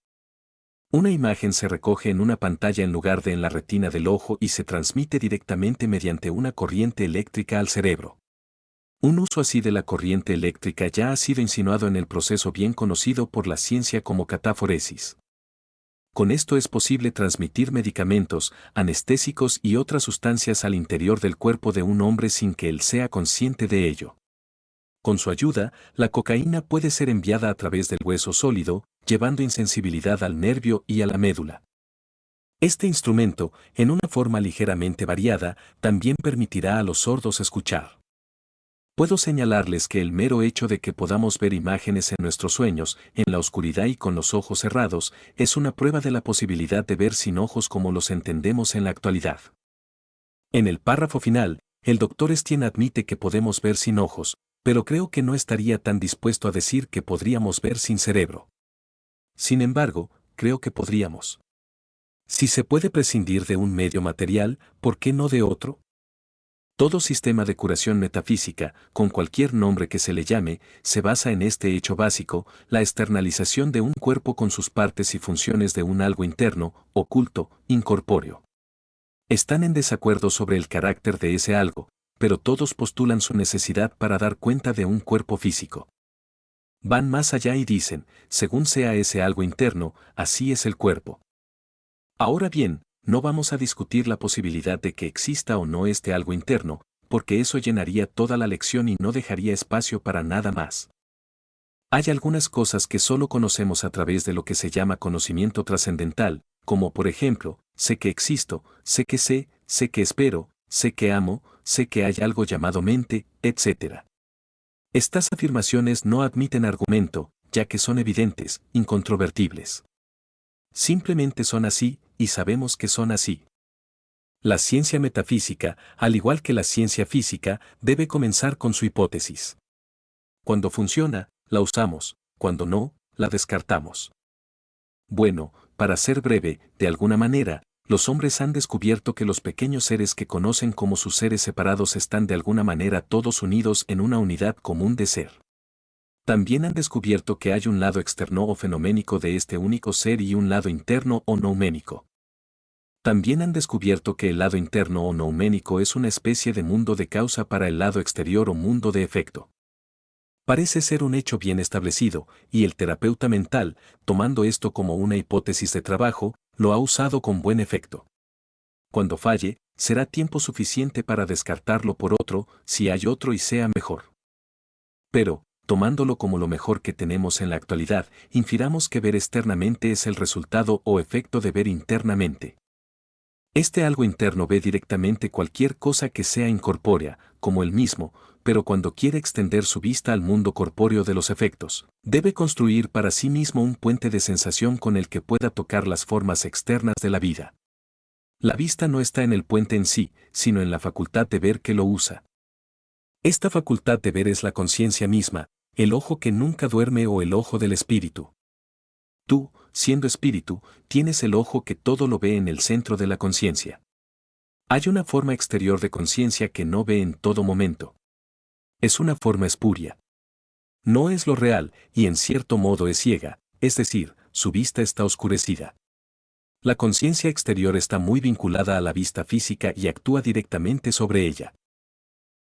Speaker 1: Una imagen se recoge en una pantalla en lugar de en la retina del ojo y se transmite directamente mediante una corriente eléctrica al cerebro. Un uso así de la corriente eléctrica ya ha sido insinuado en el proceso bien conocido por la ciencia como cataforesis. Con esto es posible transmitir medicamentos, anestésicos y otras sustancias al interior del cuerpo de un hombre sin que él sea consciente de ello. Con su ayuda, la cocaína puede ser enviada a través del hueso sólido, llevando insensibilidad al nervio y a la médula. Este instrumento, en una forma ligeramente variada, también permitirá a los sordos escuchar. Puedo señalarles que el mero hecho de que podamos ver imágenes en nuestros sueños, en la oscuridad y con los ojos cerrados, es una prueba de la posibilidad de ver sin ojos como los entendemos en la actualidad. En el párrafo final, el Dr. Stien admite que podemos ver sin ojos, pero creo que no estaría tan dispuesto a decir que podríamos ver sin cerebro. Sin embargo, creo que podríamos. Si se puede prescindir de un medio material, ¿por qué no de otro? Todo sistema de curación metafísica, con cualquier nombre que se le llame, se basa en este hecho básico, la externalización de un cuerpo con sus partes y funciones de un algo interno, oculto, incorpóreo. Están en desacuerdo sobre el carácter de ese algo, pero todos postulan su necesidad para dar cuenta de un cuerpo físico. Van más allá y dicen, según sea ese algo interno, así es el cuerpo. Ahora bien, no vamos a discutir la posibilidad de que exista o no este algo interno, porque eso llenaría toda la lección y no dejaría espacio para nada más. Hay algunas cosas que solo conocemos a través de lo que se llama conocimiento trascendental, como por ejemplo, sé que existo, sé que espero, sé que amo, sé que hay algo llamado mente, etc. Estas afirmaciones no admiten argumento, ya que son evidentes, incontrovertibles. Simplemente son así, y sabemos que son así. La ciencia metafísica, al igual que la ciencia física, debe comenzar con su hipótesis. Cuando funciona, la usamos, cuando no, la descartamos. Bueno, para ser breve, de alguna manera, los hombres han descubierto que los pequeños seres que conocen como sus seres separados están de alguna manera todos unidos en una unidad común de ser. También han descubierto que hay un lado externo o fenoménico de este único ser y un lado interno o nouménico. También han descubierto que el lado interno o nouménico es una especie de mundo de causa para el lado exterior o mundo de efecto. Parece ser un hecho bien establecido, y el terapeuta mental, tomando esto como una hipótesis de trabajo, lo ha usado con buen efecto. Cuando falle, será tiempo suficiente para descartarlo por otro, si hay otro y sea mejor. Pero, tomándolo como lo mejor que tenemos en la actualidad, infiramos que ver externamente es el resultado o efecto de ver internamente. Este algo interno ve directamente cualquier cosa que sea incorpórea, como él mismo, pero cuando quiere extender su vista al mundo corpóreo de los efectos, debe construir para sí mismo un puente de sensación con el que pueda tocar las formas externas de la vida. La vista no está en el puente en sí, sino en la facultad de ver que lo usa. Esta facultad de ver es la conciencia misma, el ojo que nunca duerme o el ojo del espíritu. Tú, siendo espíritu, tienes el ojo que todo lo ve en el centro de la conciencia. Hay una forma exterior de conciencia que no ve en todo momento. Es una forma espuria. No es lo real, y en cierto modo es ciega, es decir, su vista está oscurecida. La conciencia exterior está muy vinculada a la vista física y actúa directamente sobre ella.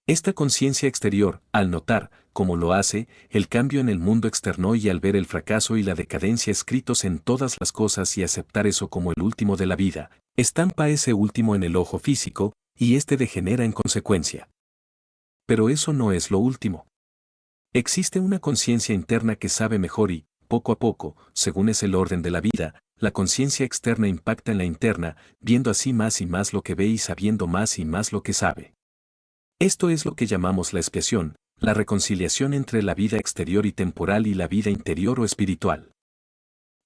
Speaker 1: Esta conciencia exterior, al notar, como lo hace, el cambio en el mundo externo y al ver el fracaso y la decadencia escritos en todas las cosas y aceptar eso como el último de la vida, estampa ese último en el ojo físico, y éste degenera en consecuencia. Pero eso no es lo último. Existe una conciencia interna que sabe mejor y, poco a poco, según es el orden de la vida, la conciencia externa impacta en la interna, viendo así más y más lo que ve y sabiendo más y más lo que sabe. Esto es lo que llamamos la expiación, la reconciliación entre la vida exterior y temporal y la vida interior o espiritual.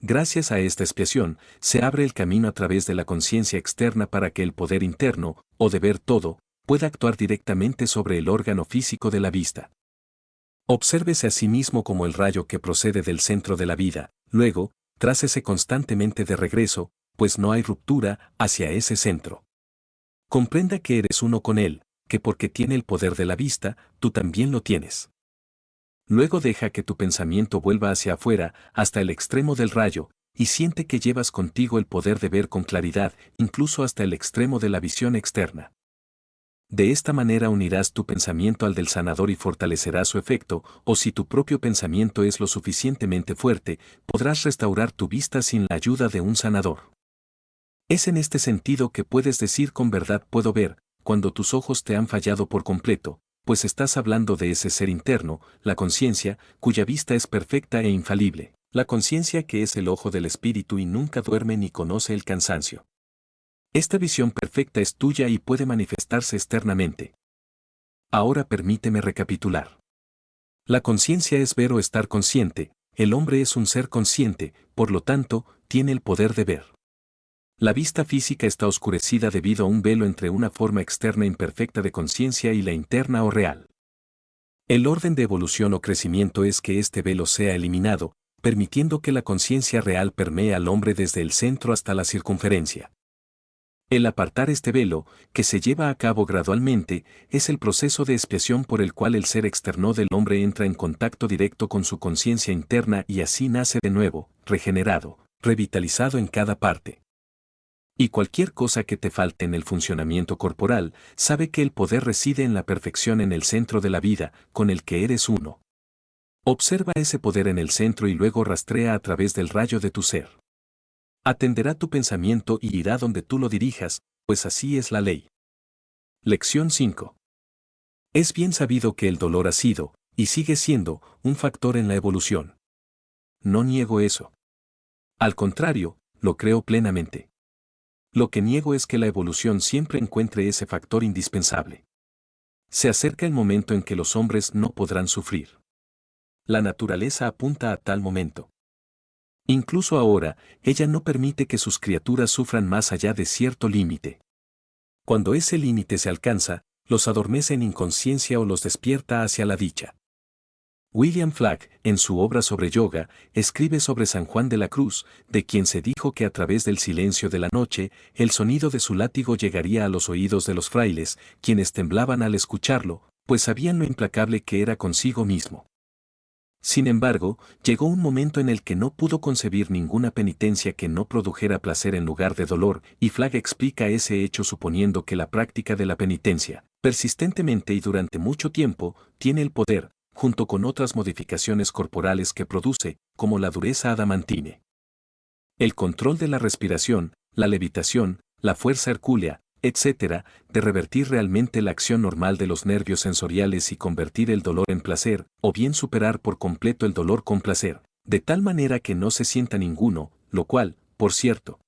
Speaker 1: Gracias a esta expiación, se abre el camino a través de la conciencia externa para que el poder interno, o de ver todo, pueda actuar directamente sobre el órgano físico de la vista. Obsérvese a sí mismo como el rayo que procede del centro de la vida, luego, trácese constantemente de regreso, pues no hay ruptura, hacia ese centro. Comprenda que eres uno con él, que porque tiene el poder de la vista, tú también lo tienes. Luego deja que tu pensamiento vuelva hacia afuera, hasta el extremo del rayo, y siente que llevas contigo el poder de ver con claridad, incluso hasta el extremo de la visión externa. De esta manera unirás tu pensamiento al del sanador y fortalecerás su efecto, o si tu propio pensamiento es lo suficientemente fuerte, podrás restaurar tu vista sin la ayuda de un sanador. Es en este sentido que puedes decir con verdad puedo ver, cuando tus ojos te han fallado por completo, pues estás hablando de ese ser interno, la conciencia, cuya vista es perfecta e infalible, la conciencia que es el ojo del espíritu y nunca duerme ni conoce el cansancio. Esta visión perfecta es tuya y puede manifestarse externamente. Ahora permíteme recapitular. La conciencia es ver o estar consciente, el hombre es un ser consciente, por lo tanto, tiene el poder de ver. La vista física está oscurecida debido a un velo entre una forma externa imperfecta de conciencia y la interna o real. El orden de evolución o crecimiento es que este velo sea eliminado, permitiendo que la conciencia real permee al hombre desde el centro hasta la circunferencia. El apartar este velo, que se lleva a cabo gradualmente, es el proceso de expiación por el cual el ser externo del hombre entra en contacto directo con su conciencia interna y así nace de nuevo, regenerado, revitalizado en cada parte. Y cualquier cosa que te falte en el funcionamiento corporal, sabe que el poder reside en la perfección en el centro de la vida, con el que eres uno. Observa ese poder en el centro y luego rastrea a través del rayo de tu ser. Atenderá tu pensamiento y irá donde tú lo dirijas, pues así es la ley. Lección 5. Es bien sabido que el dolor ha sido, y sigue siendo, un factor en la evolución. No niego eso. Al contrario, lo creo plenamente. Lo que niego es que la evolución siempre encuentre ese factor indispensable. Se acerca el momento en que los hombres no podrán sufrir. La naturaleza apunta a tal momento. Incluso ahora, ella no permite que sus criaturas sufran más allá de cierto límite. Cuando ese límite se alcanza, los adormece en inconsciencia o los despierta hacia la dicha. William Flagg, en su obra sobre yoga, escribe sobre San Juan de la Cruz, de quien se dijo que a través del silencio de la noche, el sonido de su látigo llegaría a los oídos de los frailes, quienes temblaban al escucharlo, pues sabían lo implacable que era consigo mismo. Sin embargo, llegó un momento en el que no pudo concebir ninguna penitencia que no produjera placer en lugar de dolor, y Flagg explica ese hecho suponiendo que la práctica de la penitencia, persistentemente y durante mucho tiempo, tiene el poder, junto con otras modificaciones corporales que produce, como la dureza adamantine. El control de la respiración, la levitación, la fuerza hercúlea, etc., de revertir realmente la acción normal de los nervios sensoriales y convertir el dolor en placer, o bien superar por completo el dolor con placer, de tal manera que no se sienta ninguno, lo cual, por cierto,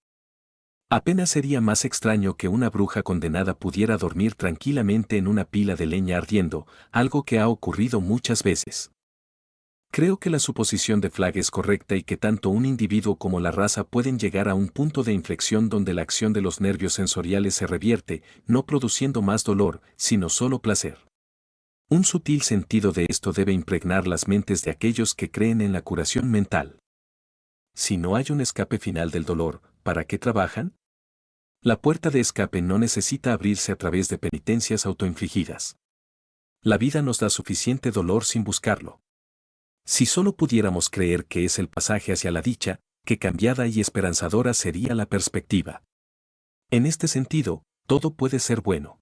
Speaker 1: apenas sería más extraño que una bruja condenada pudiera dormir tranquilamente en una pila de leña ardiendo, algo que ha ocurrido muchas veces. Creo que la suposición de Flagg es correcta y que tanto un individuo como la raza pueden llegar a un punto de inflexión donde la acción de los nervios sensoriales se revierte, no produciendo más dolor, sino solo placer. Un sutil sentido de esto debe impregnar las mentes de aquellos que creen en la curación mental. Si no hay un escape final del dolor, ¿para qué trabajan? La puerta de escape no necesita abrirse a través de penitencias autoinfligidas. La vida nos da suficiente dolor sin buscarlo. Si solo pudiéramos creer que es el pasaje hacia la dicha, qué cambiada y esperanzadora sería la perspectiva. En este sentido, todo puede ser bueno.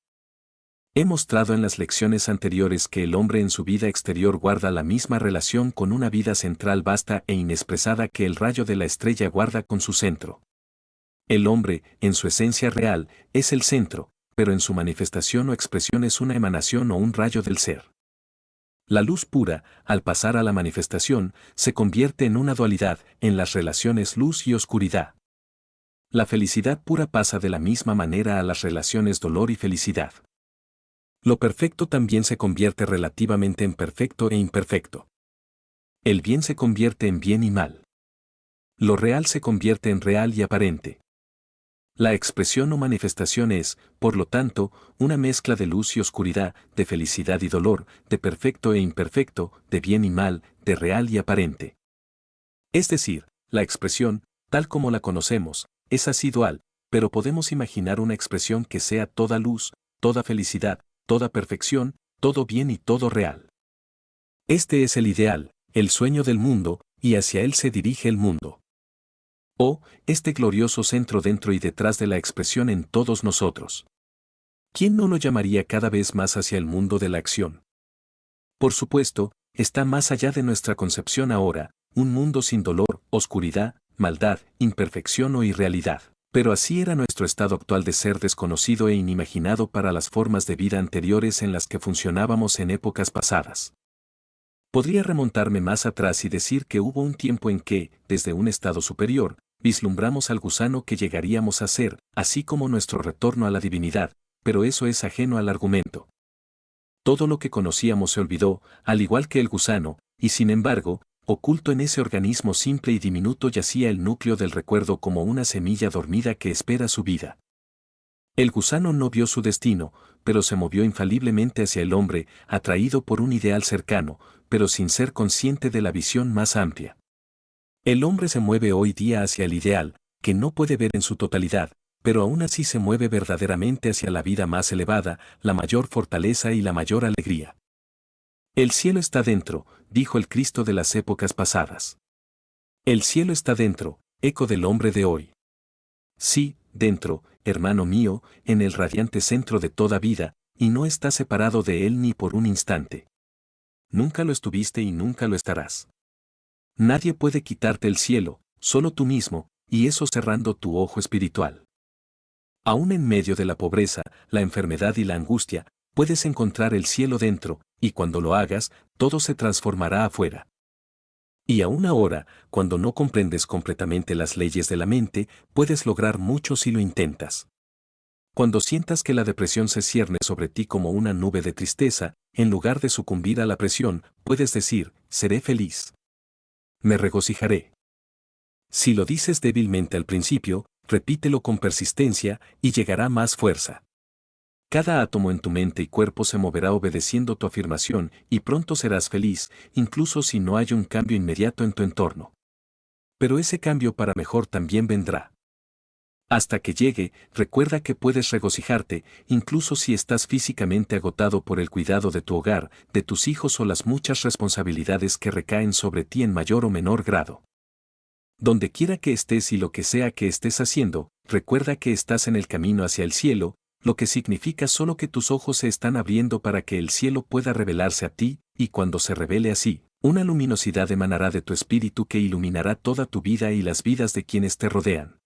Speaker 1: He mostrado en las lecciones anteriores que el hombre en su vida exterior guarda la misma relación con una vida central vasta e inexpresada que el rayo de la estrella guarda con su centro. El hombre, en su esencia real, es el centro, pero en su manifestación o expresión es una emanación o un rayo del ser. La luz pura, al pasar a la manifestación, se convierte en una dualidad, en las relaciones luz y oscuridad. La felicidad pura pasa de la misma manera a las relaciones dolor y felicidad. Lo perfecto también se convierte relativamente en perfecto e imperfecto. El bien se convierte en bien y mal. Lo real se convierte en real y aparente. La expresión o manifestación es, por lo tanto, una mezcla de luz y oscuridad, de felicidad y dolor, de perfecto e imperfecto, de bien y mal, de real y aparente. Es decir, la expresión, tal como la conocemos, es así dual, pero podemos imaginar una expresión que sea toda luz, toda felicidad, toda perfección, todo bien y todo real. Este es el ideal, el sueño del mundo, y hacia él se dirige el mundo. Este glorioso centro dentro y detrás de la expresión en todos nosotros. ¿Quién no lo llamaría cada vez más hacia el mundo de la acción? Por supuesto, está más allá de nuestra concepción ahora, un mundo sin dolor, oscuridad, maldad, imperfección o irrealidad. Pero así era nuestro estado actual de ser desconocido e inimaginado para las formas de vida anteriores en las que funcionábamos en épocas pasadas. Podría remontarme más atrás y decir que hubo un tiempo en que, desde un estado superior, vislumbramos al gusano que llegaríamos a ser, así como nuestro retorno a la divinidad, pero eso es ajeno al argumento. Todo lo que conocíamos se olvidó, al igual que el gusano, y sin embargo, oculto en ese organismo simple y diminuto yacía el núcleo del recuerdo como una semilla dormida que espera su vida. El gusano no vio su destino, pero se movió infaliblemente hacia el hombre, atraído por un ideal cercano, pero sin ser consciente de la visión más amplia. El hombre se mueve hoy día hacia el ideal, que no puede ver en su totalidad, pero aún así se mueve verdaderamente hacia la vida más elevada, la mayor fortaleza y la mayor alegría. El cielo está dentro, dijo el Cristo de las épocas pasadas. El cielo está dentro, eco del hombre de hoy. Sí, dentro, hermano mío, en el radiante centro de toda vida, y no estás separado de él ni por un instante. Nunca lo estuviste y nunca lo estarás. Nadie puede quitarte el cielo, solo tú mismo, y eso cerrando tu ojo espiritual. Aún en medio de la pobreza, la enfermedad y la angustia, puedes encontrar el cielo dentro, y cuando lo hagas, todo se transformará afuera. Y aún ahora, cuando no comprendes completamente las leyes de la mente, puedes lograr mucho si lo intentas. Cuando sientas que la depresión se cierne sobre ti como una nube de tristeza, en lugar de sucumbir a la presión, puedes decir, seré feliz. Me regocijaré. Si lo dices débilmente al principio, repítelo con persistencia y llegará más fuerza. Cada átomo en tu mente y cuerpo se moverá obedeciendo tu afirmación y pronto serás feliz, incluso si no hay un cambio inmediato en tu entorno. Pero ese cambio para mejor también vendrá. Hasta que llegue, recuerda que puedes regocijarte, incluso si estás físicamente agotado por el cuidado de tu hogar, de tus hijos o las muchas responsabilidades que recaen sobre ti en mayor o menor grado. Donde quiera que estés y lo que sea que estés haciendo, recuerda que estás en el camino hacia el cielo, lo que significa solo que tus ojos se están abriendo para que el cielo pueda revelarse a ti, y cuando se revele así, una luminosidad emanará de tu espíritu que iluminará toda tu vida y las vidas de quienes te rodean.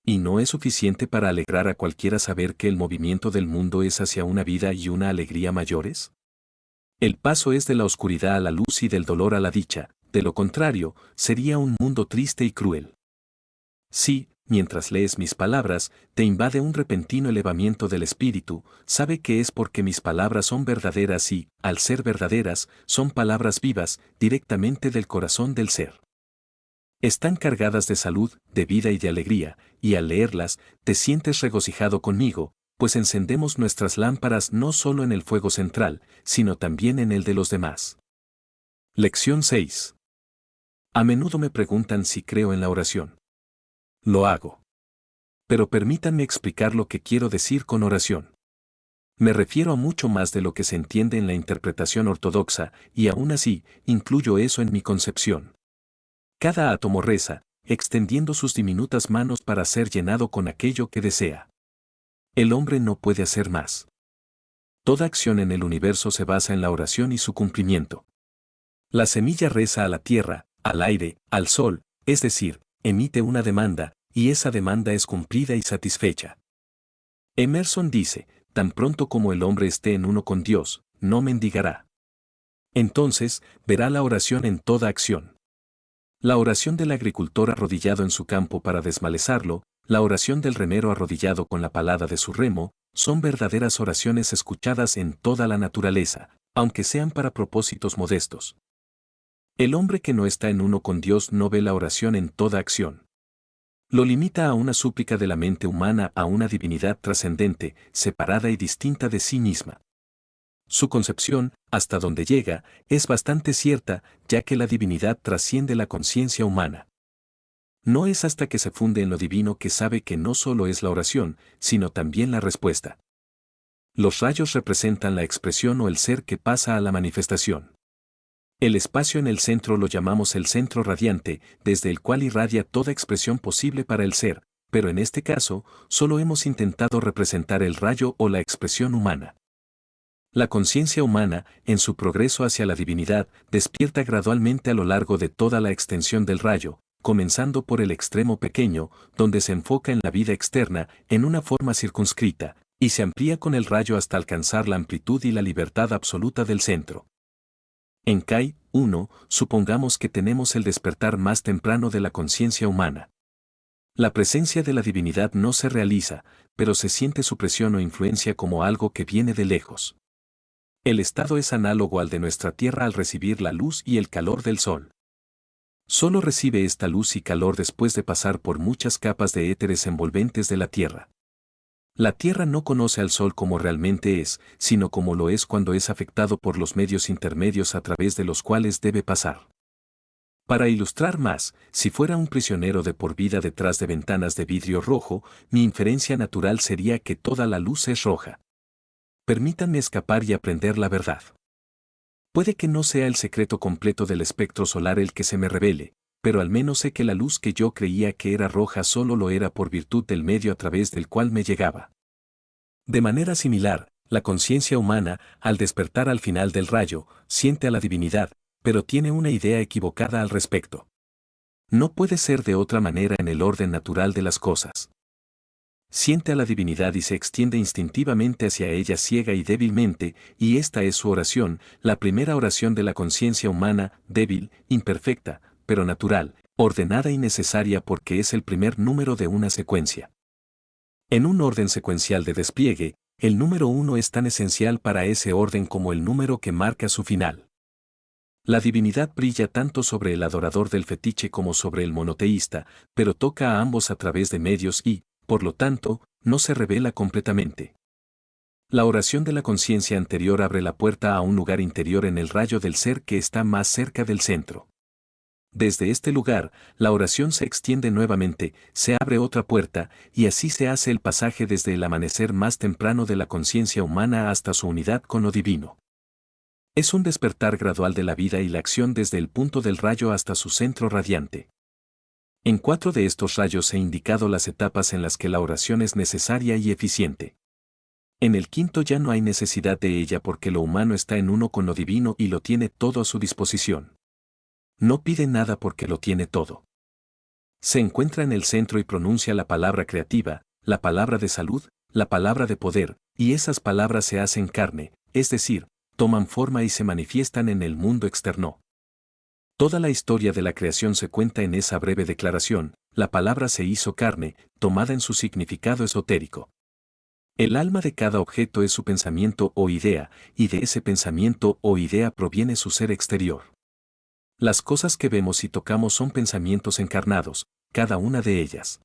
Speaker 1: Y no es suficiente para alegrar a cualquiera saber que el movimiento del mundo es hacia una vida y una alegría mayores. El paso es de la oscuridad a la luz y del dolor a la dicha, de lo contrario, sería un mundo triste y cruel. Si, mientras lees mis palabras, te invade un repentino elevamiento del espíritu, sabe que es porque mis palabras son verdaderas y, al ser verdaderas, son palabras vivas, directamente del corazón del ser. Están cargadas de salud, de vida y de alegría, y al leerlas, te sientes regocijado conmigo, pues encendemos nuestras lámparas no solo en el fuego central, sino también en el de los demás. Lección 6. A menudo me preguntan si creo en la oración. Lo hago. Pero permítanme explicar lo que quiero decir con oración. Me refiero a mucho más de lo que se entiende en la interpretación ortodoxa, y aún así, incluyo eso en mi concepción. Cada átomo reza, extendiendo sus diminutas manos para ser llenado con aquello que desea. El hombre no puede hacer más. Toda acción en el universo se basa en la oración y su cumplimiento. La semilla reza a la tierra, al aire, al sol, es decir, emite una demanda, y esa demanda es cumplida y satisfecha. Emerson dice, tan pronto como el hombre esté en uno con Dios, no mendigará. Entonces, verá la oración en toda acción. La oración del agricultor arrodillado en su campo para desmalezarlo, la oración del remero arrodillado con la palada de su remo, son verdaderas oraciones escuchadas en toda la naturaleza, aunque sean para propósitos modestos. El hombre que no está en uno con Dios no ve la oración en toda acción. Lo limita a una súplica de la mente humana a una divinidad trascendente, separada y distinta de sí misma. Su concepción, hasta donde llega, es bastante cierta, ya que la divinidad trasciende la conciencia humana. No es hasta que se funde en lo divino que sabe que no solo es la oración, sino también la respuesta. Los rayos representan la expresión o el ser que pasa a la manifestación. El espacio en el centro lo llamamos el centro radiante, desde el cual irradia toda expresión posible para el ser, pero en este caso, solo hemos intentado representar el rayo o la expresión humana. La conciencia humana, en su progreso hacia la divinidad, despierta gradualmente a lo largo de toda la extensión del rayo, comenzando por el extremo pequeño, donde se enfoca en la vida externa, en una forma circunscrita, y se amplía con el rayo hasta alcanzar la amplitud y la libertad absoluta del centro. En Kai 1, supongamos que tenemos el despertar más temprano de la conciencia humana. La presencia de la divinidad no se realiza, pero se siente su presión o influencia como algo que viene de lejos. El estado es análogo al de nuestra Tierra al recibir la luz y el calor del Sol. Solo recibe esta luz y calor después de pasar por muchas capas de éteres envolventes de la Tierra. La Tierra no conoce al Sol como realmente es, sino como lo es cuando es afectado por los medios intermedios a través de los cuales debe pasar. Para ilustrar más, si fuera un prisionero de por vida detrás de ventanas de vidrio rojo, mi inferencia natural sería que toda la luz es roja. Permítanme escapar y aprender la verdad. Puede que no sea el secreto completo del espectro solar el que se me revele, pero al menos sé que la luz que yo creía que era roja solo lo era por virtud del medio a través del cual me llegaba. De manera similar, la conciencia humana, al despertar al final del rayo, siente a la divinidad, pero tiene una idea equivocada al respecto. No puede ser de otra manera en el orden natural de las cosas. Siente a la divinidad y se extiende instintivamente hacia ella ciega y débilmente, y esta es su oración, la primera oración de la conciencia humana, débil, imperfecta, pero natural, ordenada y necesaria porque es el primer número de una secuencia. En un orden secuencial de despliegue, el número 1 es tan esencial para ese orden como el número que marca su final. La divinidad brilla tanto sobre el adorador del fetiche como sobre el monoteísta, pero toca a ambos a través de medios y, por lo tanto, no se revela completamente. La oración de la conciencia anterior abre la puerta a un lugar interior en el rayo del ser que está más cerca del centro. Desde este lugar, la oración se extiende nuevamente, se abre otra puerta, y así se hace el pasaje desde el amanecer más temprano de la conciencia humana hasta su unidad con lo divino. Es un despertar gradual de la vida y la acción desde el punto del rayo hasta su centro radiante. En 4 de estos rayos he indicado las etapas en las que la oración es necesaria y eficiente. En el 5º ya no hay necesidad de ella porque lo humano está en uno con lo divino y lo tiene todo a su disposición. No pide nada porque lo tiene todo. Se encuentra en el centro y pronuncia la palabra creativa, la palabra de salud, la palabra de poder, y esas palabras se hacen carne, es decir, toman forma y se manifiestan en el mundo externo. Toda la historia de la creación se cuenta en esa breve declaración, la palabra se hizo carne, tomada en su significado esotérico. El alma de cada objeto es su pensamiento o idea, y de ese pensamiento o idea proviene su ser exterior. Las cosas que vemos y tocamos son pensamientos encarnados, cada una de ellas.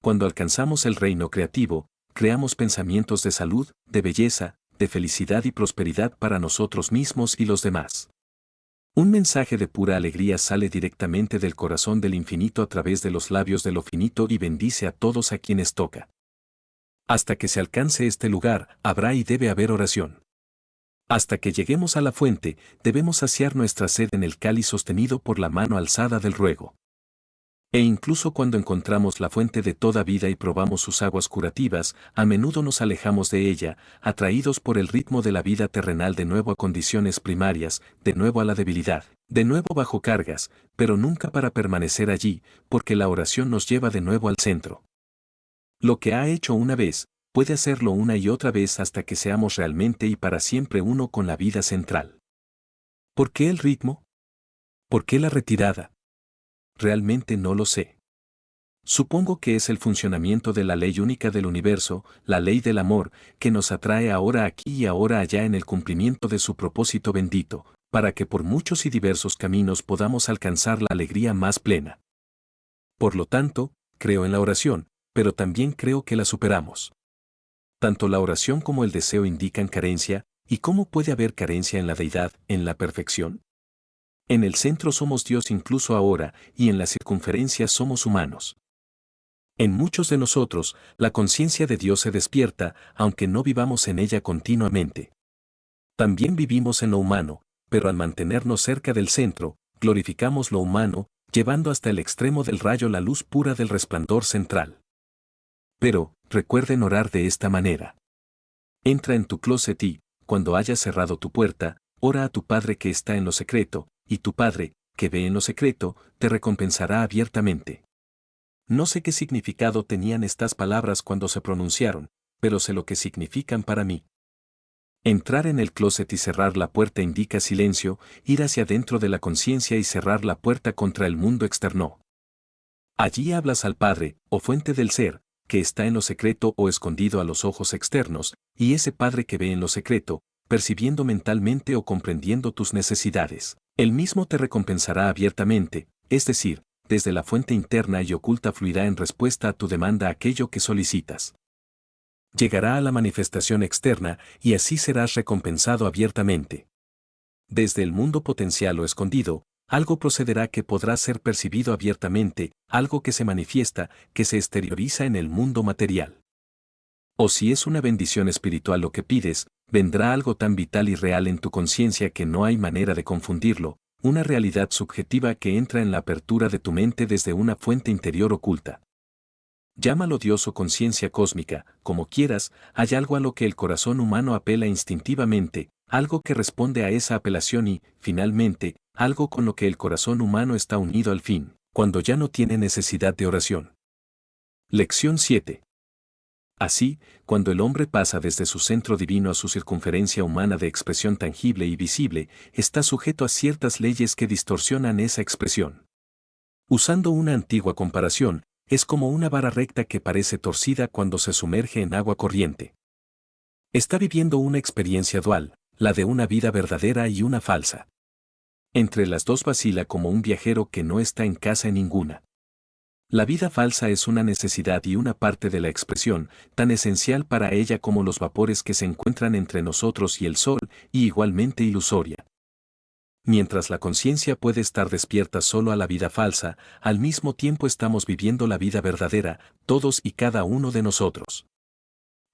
Speaker 1: Cuando alcanzamos el reino creativo, creamos pensamientos de salud, de belleza, de felicidad y prosperidad para nosotros mismos y los demás. Un mensaje de pura alegría sale directamente del corazón del infinito a través de los labios de lo finito y bendice a todos a quienes toca. Hasta que se alcance este lugar, habrá y debe haber oración. Hasta que lleguemos a la fuente, debemos saciar nuestra sed en el cáliz sostenido por la mano alzada del ruego. E incluso cuando encontramos la fuente de toda vida y probamos sus aguas curativas, a menudo nos alejamos de ella, atraídos por el ritmo de la vida terrenal de nuevo a condiciones primarias, de nuevo a la debilidad, de nuevo bajo cargas, pero nunca para permanecer allí, porque la oración nos lleva de nuevo al centro. Lo que ha hecho una vez, puede hacerlo una y otra vez hasta que seamos realmente y para siempre uno con la vida central. ¿Por qué el ritmo? ¿Por qué la retirada? Realmente no lo sé. Supongo que es el funcionamiento de la ley única del universo, la ley del amor, que nos atrae ahora aquí y ahora allá en el cumplimiento de su propósito bendito, para que por muchos y diversos caminos podamos alcanzar la alegría más plena. Por lo tanto, creo en la oración, pero también creo que la superamos. Tanto la oración como el deseo indican carencia, ¿y cómo puede haber carencia en la deidad, en la perfección? En el centro somos Dios incluso ahora, y en la circunferencia somos humanos. En muchos de nosotros, la conciencia de Dios se despierta, aunque no vivamos en ella continuamente. También vivimos en lo humano, pero al mantenernos cerca del centro, glorificamos lo humano, llevando hasta el extremo del rayo la luz pura del resplandor central. Pero, recuerden orar de esta manera. Entra en tu closet y, cuando hayas cerrado tu puerta, ora a tu Padre que está en lo secreto, y tu Padre, que ve en lo secreto, te recompensará abiertamente. No sé qué significado tenían estas palabras cuando se pronunciaron, pero sé lo que significan para mí. Entrar en el closet y cerrar la puerta indica silencio, ir hacia dentro de la conciencia y cerrar la puerta contra el mundo externo. Allí hablas al Padre, o fuente del ser, que está en lo secreto o escondido a los ojos externos, y ese Padre que ve en lo secreto, percibiendo mentalmente o comprendiendo tus necesidades, él mismo te recompensará abiertamente, es decir, desde la fuente interna y oculta fluirá en respuesta a tu demanda aquello que solicitas. Llegará a la manifestación externa y así serás recompensado abiertamente. Desde el mundo potencial o escondido, algo procederá que podrá ser percibido abiertamente, algo que se manifiesta, que se exterioriza en el mundo material. O si es una bendición espiritual lo que pides, vendrá algo tan vital y real en tu conciencia que no hay manera de confundirlo, una realidad subjetiva que entra en la apertura de tu mente desde una fuente interior oculta. Llámalo Dios o conciencia cósmica, como quieras, hay algo a lo que el corazón humano apela instintivamente, algo que responde a esa apelación y, finalmente, algo con lo que el corazón humano está unido al fin, Cuando ya no tiene necesidad de oración. Lección 7. Así, cuando el hombre pasa desde su centro divino a su circunferencia humana de expresión tangible y visible, está sujeto a ciertas leyes que distorsionan esa expresión. Usando una antigua comparación, es como una vara recta que parece torcida cuando se sumerge en agua corriente. Está viviendo una experiencia dual, la de una vida verdadera y una falsa. Entre las dos vacila como un viajero que no está en casa en ninguna. La vida falsa es una necesidad y una parte de la expresión, tan esencial para ella como los vapores que se encuentran entre nosotros y el sol, y igualmente ilusoria. Mientras la conciencia puede estar despierta solo a la vida falsa, al mismo tiempo estamos viviendo la vida verdadera, todos y cada uno de nosotros.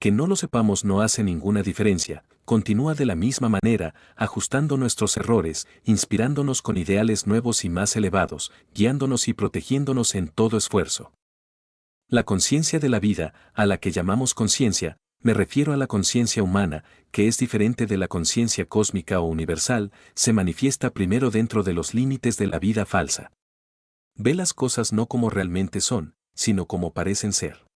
Speaker 1: Que no lo sepamos no hace ninguna diferencia, continúa de la misma manera, ajustando nuestros errores, inspirándonos con ideales nuevos y más elevados, guiándonos y protegiéndonos en todo esfuerzo. La conciencia de la vida, a la que llamamos conciencia, me refiero a la conciencia humana, que es diferente de la conciencia cósmica o universal, se manifiesta primero dentro de los límites de la vida falsa. Ve las cosas no como realmente son, sino como parecen ser.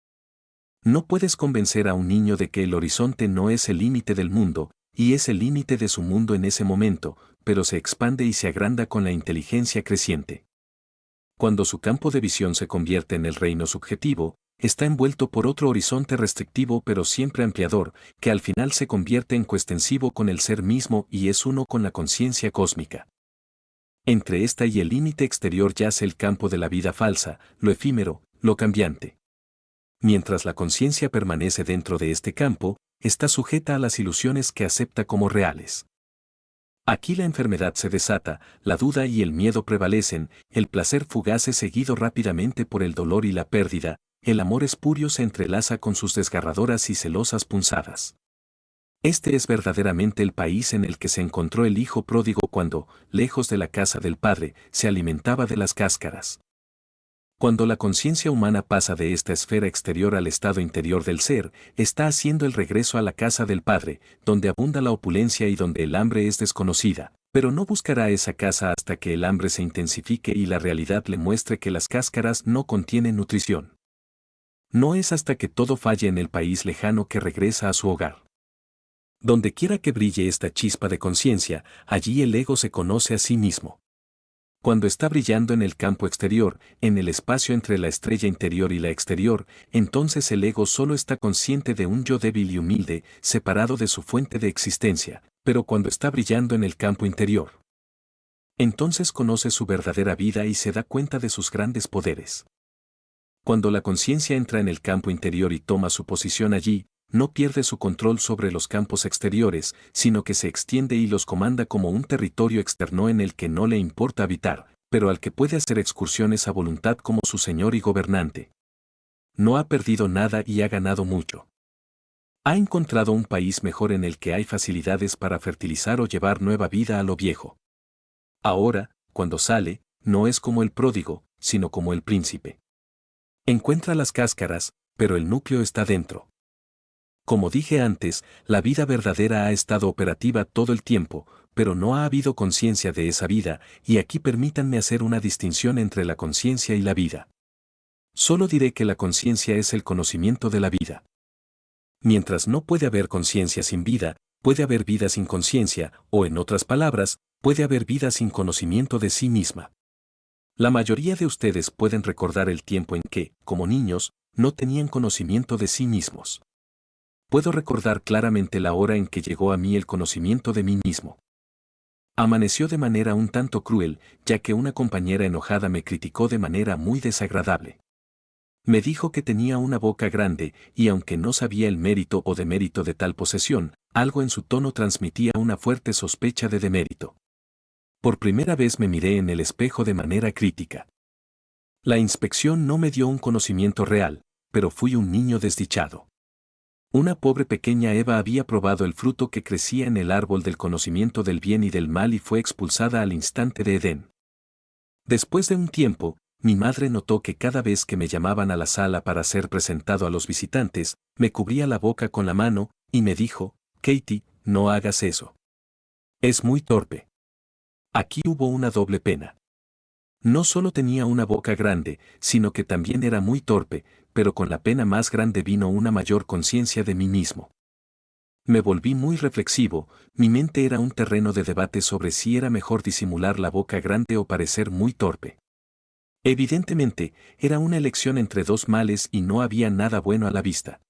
Speaker 1: No puedes convencer a un niño de que el horizonte no es el límite del mundo, y es el límite de su mundo en ese momento, pero se expande y se agranda con la inteligencia creciente. Cuando su campo de visión se convierte en el reino subjetivo, está envuelto por otro horizonte restrictivo pero siempre ampliador, que al final se convierte en coextensivo con el ser mismo y es uno con la conciencia cósmica. Entre esta y el límite exterior yace el campo de la vida falsa, lo efímero, lo cambiante. Mientras la conciencia permanece dentro de este campo, está sujeta a las ilusiones que acepta como reales. Aquí la enfermedad se desata, la duda y el miedo prevalecen, el placer fugaz es seguido rápidamente por el dolor y la pérdida, el amor espurio se entrelaza con sus desgarradoras y celosas punzadas. Este es verdaderamente el país en el que se encontró el hijo pródigo cuando, lejos de la casa del padre, se alimentaba de las cáscaras. Cuando la conciencia humana pasa de esta esfera exterior al estado interior del ser, está haciendo el regreso a la casa del Padre, donde abunda la opulencia y donde el hambre es desconocida, pero no buscará esa casa hasta que el hambre se intensifique y la realidad le muestre que las cáscaras no contienen nutrición. No es hasta que todo falle en el país lejano que regresa a su hogar. Donde quiera que brille esta chispa de conciencia, allí el ego se conoce a sí mismo. Cuando está brillando en el campo exterior, en el espacio entre la estrella interior y la exterior, entonces el ego solo está consciente de un yo débil y humilde, separado de su fuente de existencia, pero cuando está brillando en el campo interior, entonces conoce su verdadera vida y se da cuenta de sus grandes poderes. Cuando la conciencia entra en el campo interior y toma su posición allí, no pierde su control sobre los campos exteriores, sino que se extiende y los comanda como un territorio externo en el que no le importa habitar, pero al que puede hacer excursiones a voluntad como su señor y gobernante. No ha perdido nada y ha ganado mucho. Ha encontrado un país mejor en el que hay facilidades para fertilizar o llevar nueva vida a lo viejo. Ahora, cuando sale, no es como el pródigo, sino como el príncipe. Encuentra las cáscaras, pero el núcleo está dentro. Como dije antes, la vida verdadera ha estado operativa todo el tiempo, pero no ha habido conciencia de esa vida, y aquí permítanme hacer una distinción entre la conciencia y la vida. Solo diré que la conciencia es el conocimiento de la vida. Mientras no puede haber conciencia sin vida, puede haber vida sin conciencia, o en otras palabras, puede haber vida sin conocimiento de sí misma. La mayoría de ustedes pueden recordar el tiempo en que, como niños, no tenían conocimiento de sí mismos. Puedo recordar claramente la hora en que llegó a mí el conocimiento de mí mismo. Amaneció de manera un tanto cruel, ya que una compañera enojada me criticó de manera muy desagradable. Me dijo que tenía una boca grande, y aunque no sabía el mérito o demérito de tal posesión, algo en su tono transmitía una fuerte sospecha de demérito. Por primera vez me miré en el espejo de manera crítica. La inspección no me dio un conocimiento real, pero fui un niño desdichado. Una pobre pequeña Eva había probado el fruto que crecía en el árbol del conocimiento del bien y del mal y fue expulsada al instante de Edén. Después de un tiempo, mi madre notó que cada vez que me llamaban a la sala para ser presentado a los visitantes, me cubría la boca con la mano, y me dijo, Katie, no hagas eso. Es muy torpe. Aquí hubo una doble pena. No solo tenía una boca grande, sino que también era muy torpe, pero con la pena más grande vino una mayor conciencia de mí mismo. Me volví muy reflexivo, mi mente era un terreno de debate sobre si era mejor disimular la boca grande o parecer muy torpe. Evidentemente, era una elección entre dos males y no había nada bueno a la vista.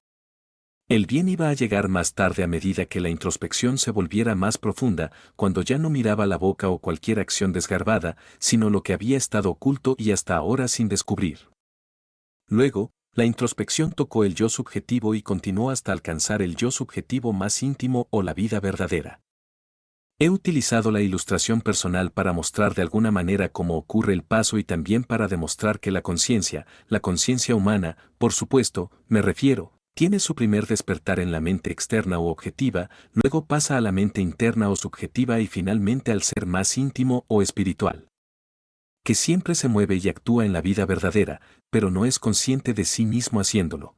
Speaker 1: El bien iba a llegar más tarde a medida que la introspección se volviera más profunda, cuando ya no miraba la boca o cualquier acción desgarbada, sino lo que había estado oculto y hasta ahora sin descubrir. Luego, la introspección tocó el yo subjetivo y continuó hasta alcanzar el yo subjetivo más íntimo o la vida verdadera. He utilizado la ilustración personal para mostrar de alguna manera cómo ocurre el paso y también para demostrar que la conciencia humana, por supuesto, me refiero, tiene su primer despertar en la mente externa o objetiva, luego pasa a la mente interna o subjetiva y finalmente al ser más íntimo o espiritual. Que siempre se mueve y actúa en la vida verdadera, pero no es consciente de sí mismo haciéndolo.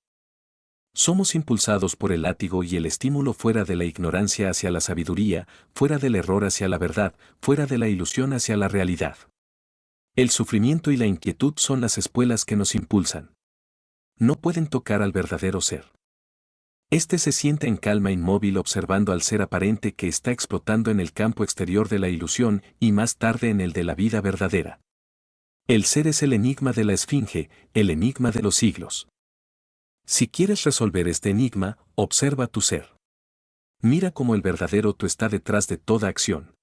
Speaker 1: Somos impulsados por el látigo y el estímulo fuera de la ignorancia hacia la sabiduría, fuera del error hacia la verdad, fuera de la ilusión hacia la realidad. El sufrimiento y la inquietud son las espuelas que nos impulsan. No pueden tocar al verdadero ser. Este se sienta en calma inmóvil observando al ser aparente que está explotando en el campo exterior de la ilusión y más tarde en el de la vida verdadera. El ser es el enigma de la esfinge, el enigma de los siglos. Si quieres resolver este enigma, observa tu ser. Mira cómo el verdadero tú está detrás de toda acción.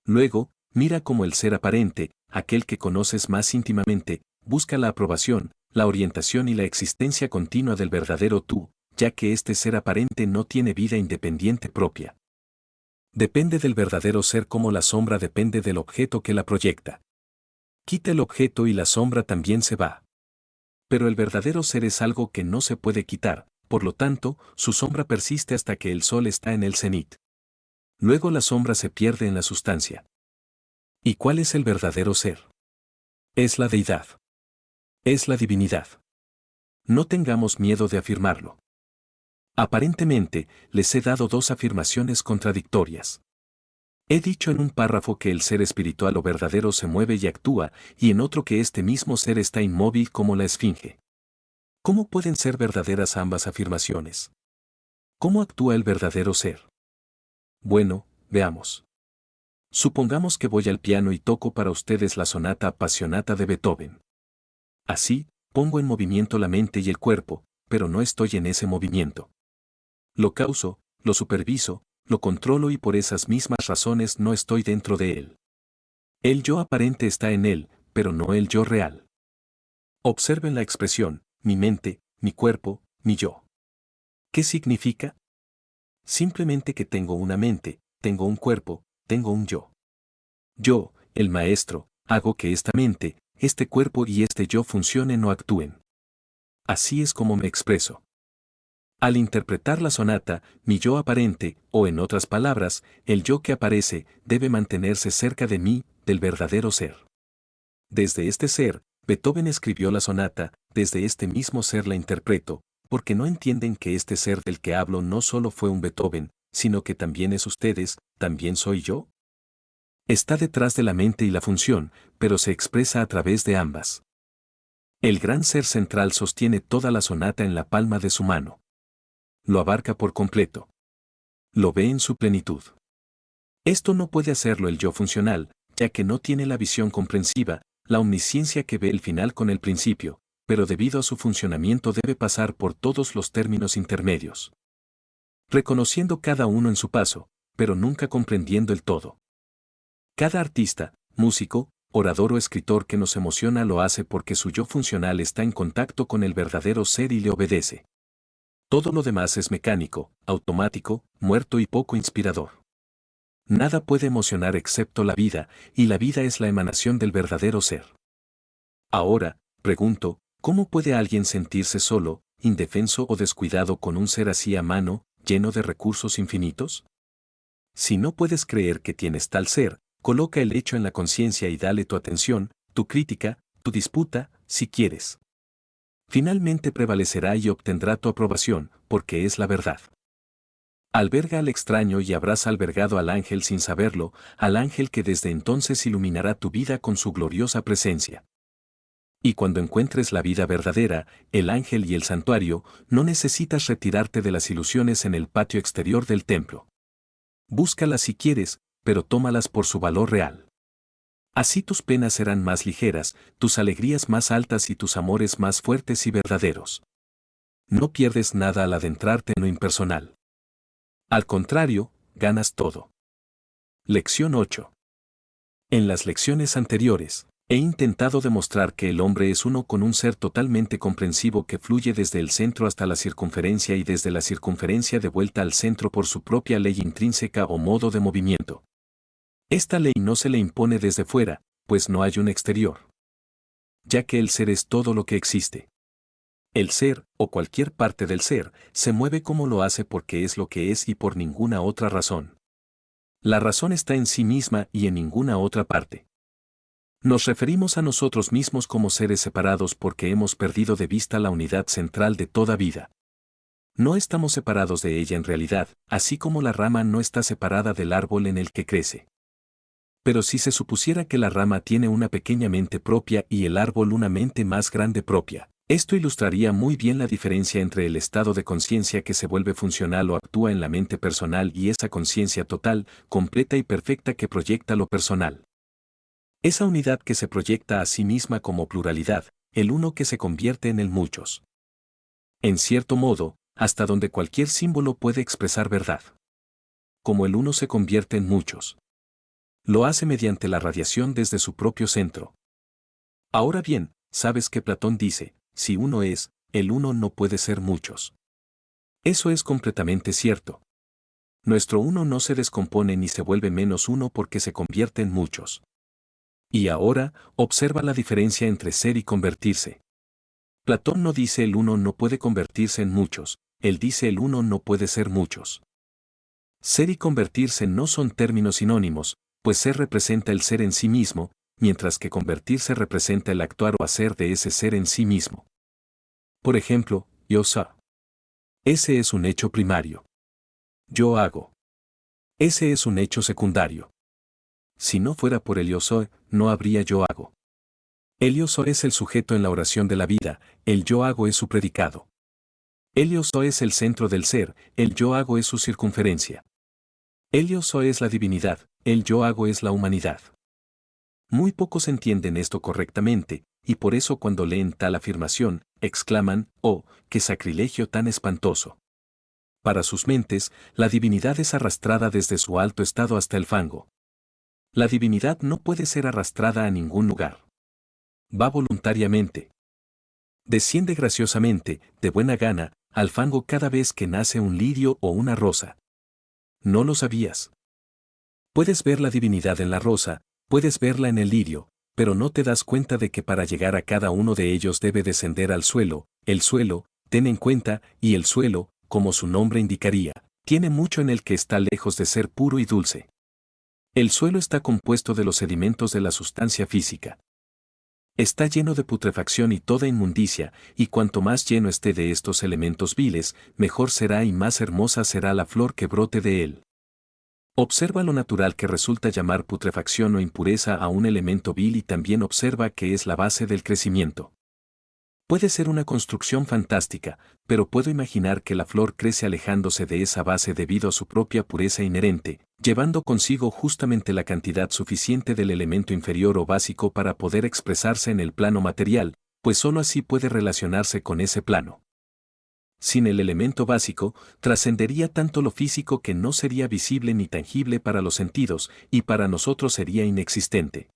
Speaker 1: Luego, mira cómo el ser aparente, aquel que conoces más íntimamente, busca la aprobación, la orientación y la existencia continua del verdadero tú, ya que este ser aparente no tiene vida independiente propia. Depende del verdadero ser como la sombra depende del objeto que la proyecta. Quita el objeto y la sombra también se va. Pero el verdadero ser es algo que no se puede quitar, por lo tanto, su sombra persiste hasta que el sol está en el cenit. Luego la sombra se pierde en la sustancia. ¿Y cuál es el verdadero ser? Es la deidad. Es la divinidad. No tengamos miedo de afirmarlo. Aparentemente, les he dado dos afirmaciones contradictorias. He dicho en un párrafo que el ser espiritual o verdadero se mueve y actúa, y en otro que este mismo ser está inmóvil como la esfinge. ¿Cómo pueden ser verdaderas ambas afirmaciones? ¿Cómo actúa el verdadero ser? Bueno, veamos. Supongamos que voy al piano y toco para ustedes la sonata Appassionata de Beethoven. Así, pongo en movimiento la mente y el cuerpo, pero no estoy en ese movimiento. Lo causo, lo superviso, lo controlo y por esas mismas razones no estoy dentro de él. El yo aparente está en él, pero no el yo real. Observen la expresión, mi mente, mi cuerpo, mi yo. ¿Qué significa? Simplemente que tengo una mente, tengo un cuerpo, tengo un yo. Yo, el maestro, hago que esta mente, este cuerpo y este yo funcionen o actúen. Así es como me expreso. Al interpretar la sonata, mi yo aparente, o en otras palabras, el yo que aparece, debe mantenerse cerca de mí, del verdadero ser. Desde este ser, Beethoven escribió la sonata, desde este mismo ser la interpreto, porque no entienden que este ser del que hablo no solo fue un Beethoven, sino que también es ustedes, también soy yo. Está detrás de la mente y la función, pero se expresa a través de ambas. El gran ser central sostiene toda la sonata en la palma de su mano. Lo abarca por completo. Lo ve en su plenitud. Esto no puede hacerlo el yo funcional, ya que no tiene la visión comprensiva, la omnisciencia que ve el final con el principio, pero debido a su funcionamiento debe pasar por todos los términos intermedios. Reconociendo cada uno en su paso, pero nunca comprendiendo el todo. Cada artista, músico, orador o escritor que nos emociona lo hace porque su yo funcional está en contacto con el verdadero ser y le obedece. Todo lo demás es mecánico, automático, muerto y poco inspirador. Nada puede emocionar excepto la vida, y la vida es la emanación del verdadero ser. Ahora, pregunto, ¿cómo puede alguien sentirse solo, indefenso o descuidado con un ser así a mano, lleno de recursos infinitos? Si no puedes creer que tienes tal ser, coloca el hecho en la conciencia y dale tu atención, tu crítica, tu disputa, si quieres. Finalmente prevalecerá y obtendrá tu aprobación, porque es la verdad. Alberga al extraño y habrás albergado al ángel sin saberlo, al ángel que desde entonces iluminará tu vida con su gloriosa presencia. Y cuando encuentres la vida verdadera, el ángel y el santuario, no necesitas retirarte de las ilusiones en el patio exterior del templo. Búscalas si quieres, pero tómalas por su valor real. Así tus penas serán más ligeras, tus alegrías más altas y tus amores más fuertes y verdaderos. No pierdes nada al adentrarte en lo impersonal. Al contrario, ganas todo. Lección 8. En las lecciones anteriores, he intentado demostrar que el hombre es uno con un ser totalmente comprensivo que fluye desde el centro hasta la circunferencia y desde la circunferencia de vuelta al centro por su propia ley intrínseca o modo de movimiento. Esta ley no se le impone desde fuera, pues no hay un exterior. Ya que el ser es todo lo que existe. El ser, o cualquier parte del ser, se mueve como lo hace porque es lo que es y por ninguna otra razón. La razón está en sí misma y en ninguna otra parte. Nos referimos a nosotros mismos como seres separados porque hemos perdido de vista la unidad central de toda vida. No estamos separados de ella en realidad, así como la rama no está separada del árbol en el que crece. Pero si se supusiera que la rama tiene una pequeña mente propia y el árbol una mente más grande propia, esto ilustraría muy bien la diferencia entre el estado de conciencia que se vuelve funcional o actúa en la mente personal y esa conciencia total, completa y perfecta que proyecta lo personal. Esa unidad que se proyecta a sí misma como pluralidad, el uno que se convierte en el muchos. En cierto modo, hasta donde cualquier símbolo puede expresar verdad. Como el uno se convierte en muchos. Lo hace mediante la radiación desde su propio centro. Ahora bien, sabes que Platón dice, si uno es, el uno no puede ser muchos. Eso es completamente cierto. Nuestro uno no se descompone ni se vuelve menos uno porque se convierte en muchos. Y ahora, observa la diferencia entre ser y convertirse. Platón no dice el uno no puede convertirse en muchos, él dice el uno no puede ser muchos. Ser y convertirse no son términos sinónimos, pues ser representa el ser en sí mismo, mientras que convertirse representa el actuar o hacer de ese ser en sí mismo. Por ejemplo, yo soy. Ese es un hecho primario. Yo hago. Ese es un hecho secundario. Si no fuera por el yo soy, no habría yo hago. El yo soy es el sujeto en la oración de la vida, el yo hago es su predicado. El yo soy es el centro del ser, el yo hago es su circunferencia. El yo soy es la divinidad, el yo hago es la humanidad. Muy pocos entienden esto correctamente, y por eso cuando leen tal afirmación, exclaman, ¡oh, qué sacrilegio tan espantoso! Para sus mentes, la divinidad es arrastrada desde su alto estado hasta el fango. La divinidad no puede ser arrastrada a ningún lugar. Va voluntariamente. Desciende graciosamente, de buena gana, al fango cada vez que nace un lirio o una rosa. ¿No lo sabías? Puedes ver la divinidad en la rosa, puedes verla en el lirio, pero no te das cuenta de que para llegar a cada uno de ellos debe descender al suelo, el suelo, ten en cuenta, y el suelo, como su nombre indicaría, tiene mucho en el que está lejos de ser puro y dulce. El suelo está compuesto de los sedimentos de la sustancia física. Está lleno de putrefacción y toda inmundicia, y cuanto más lleno esté de estos elementos viles, mejor será y más hermosa será la flor que brote de él. Observa lo natural que resulta llamar putrefacción o impureza a un elemento vil y también observa que es la base del crecimiento. Puede ser una construcción fantástica, pero puedo imaginar que la flor crece alejándose de esa base debido a su propia pureza inherente, llevando consigo justamente la cantidad suficiente del elemento inferior o básico para poder expresarse en el plano material, pues sólo así puede relacionarse con ese plano. Sin el elemento básico, trascendería tanto lo físico que no sería visible ni tangible para los sentidos, y para nosotros sería inexistente.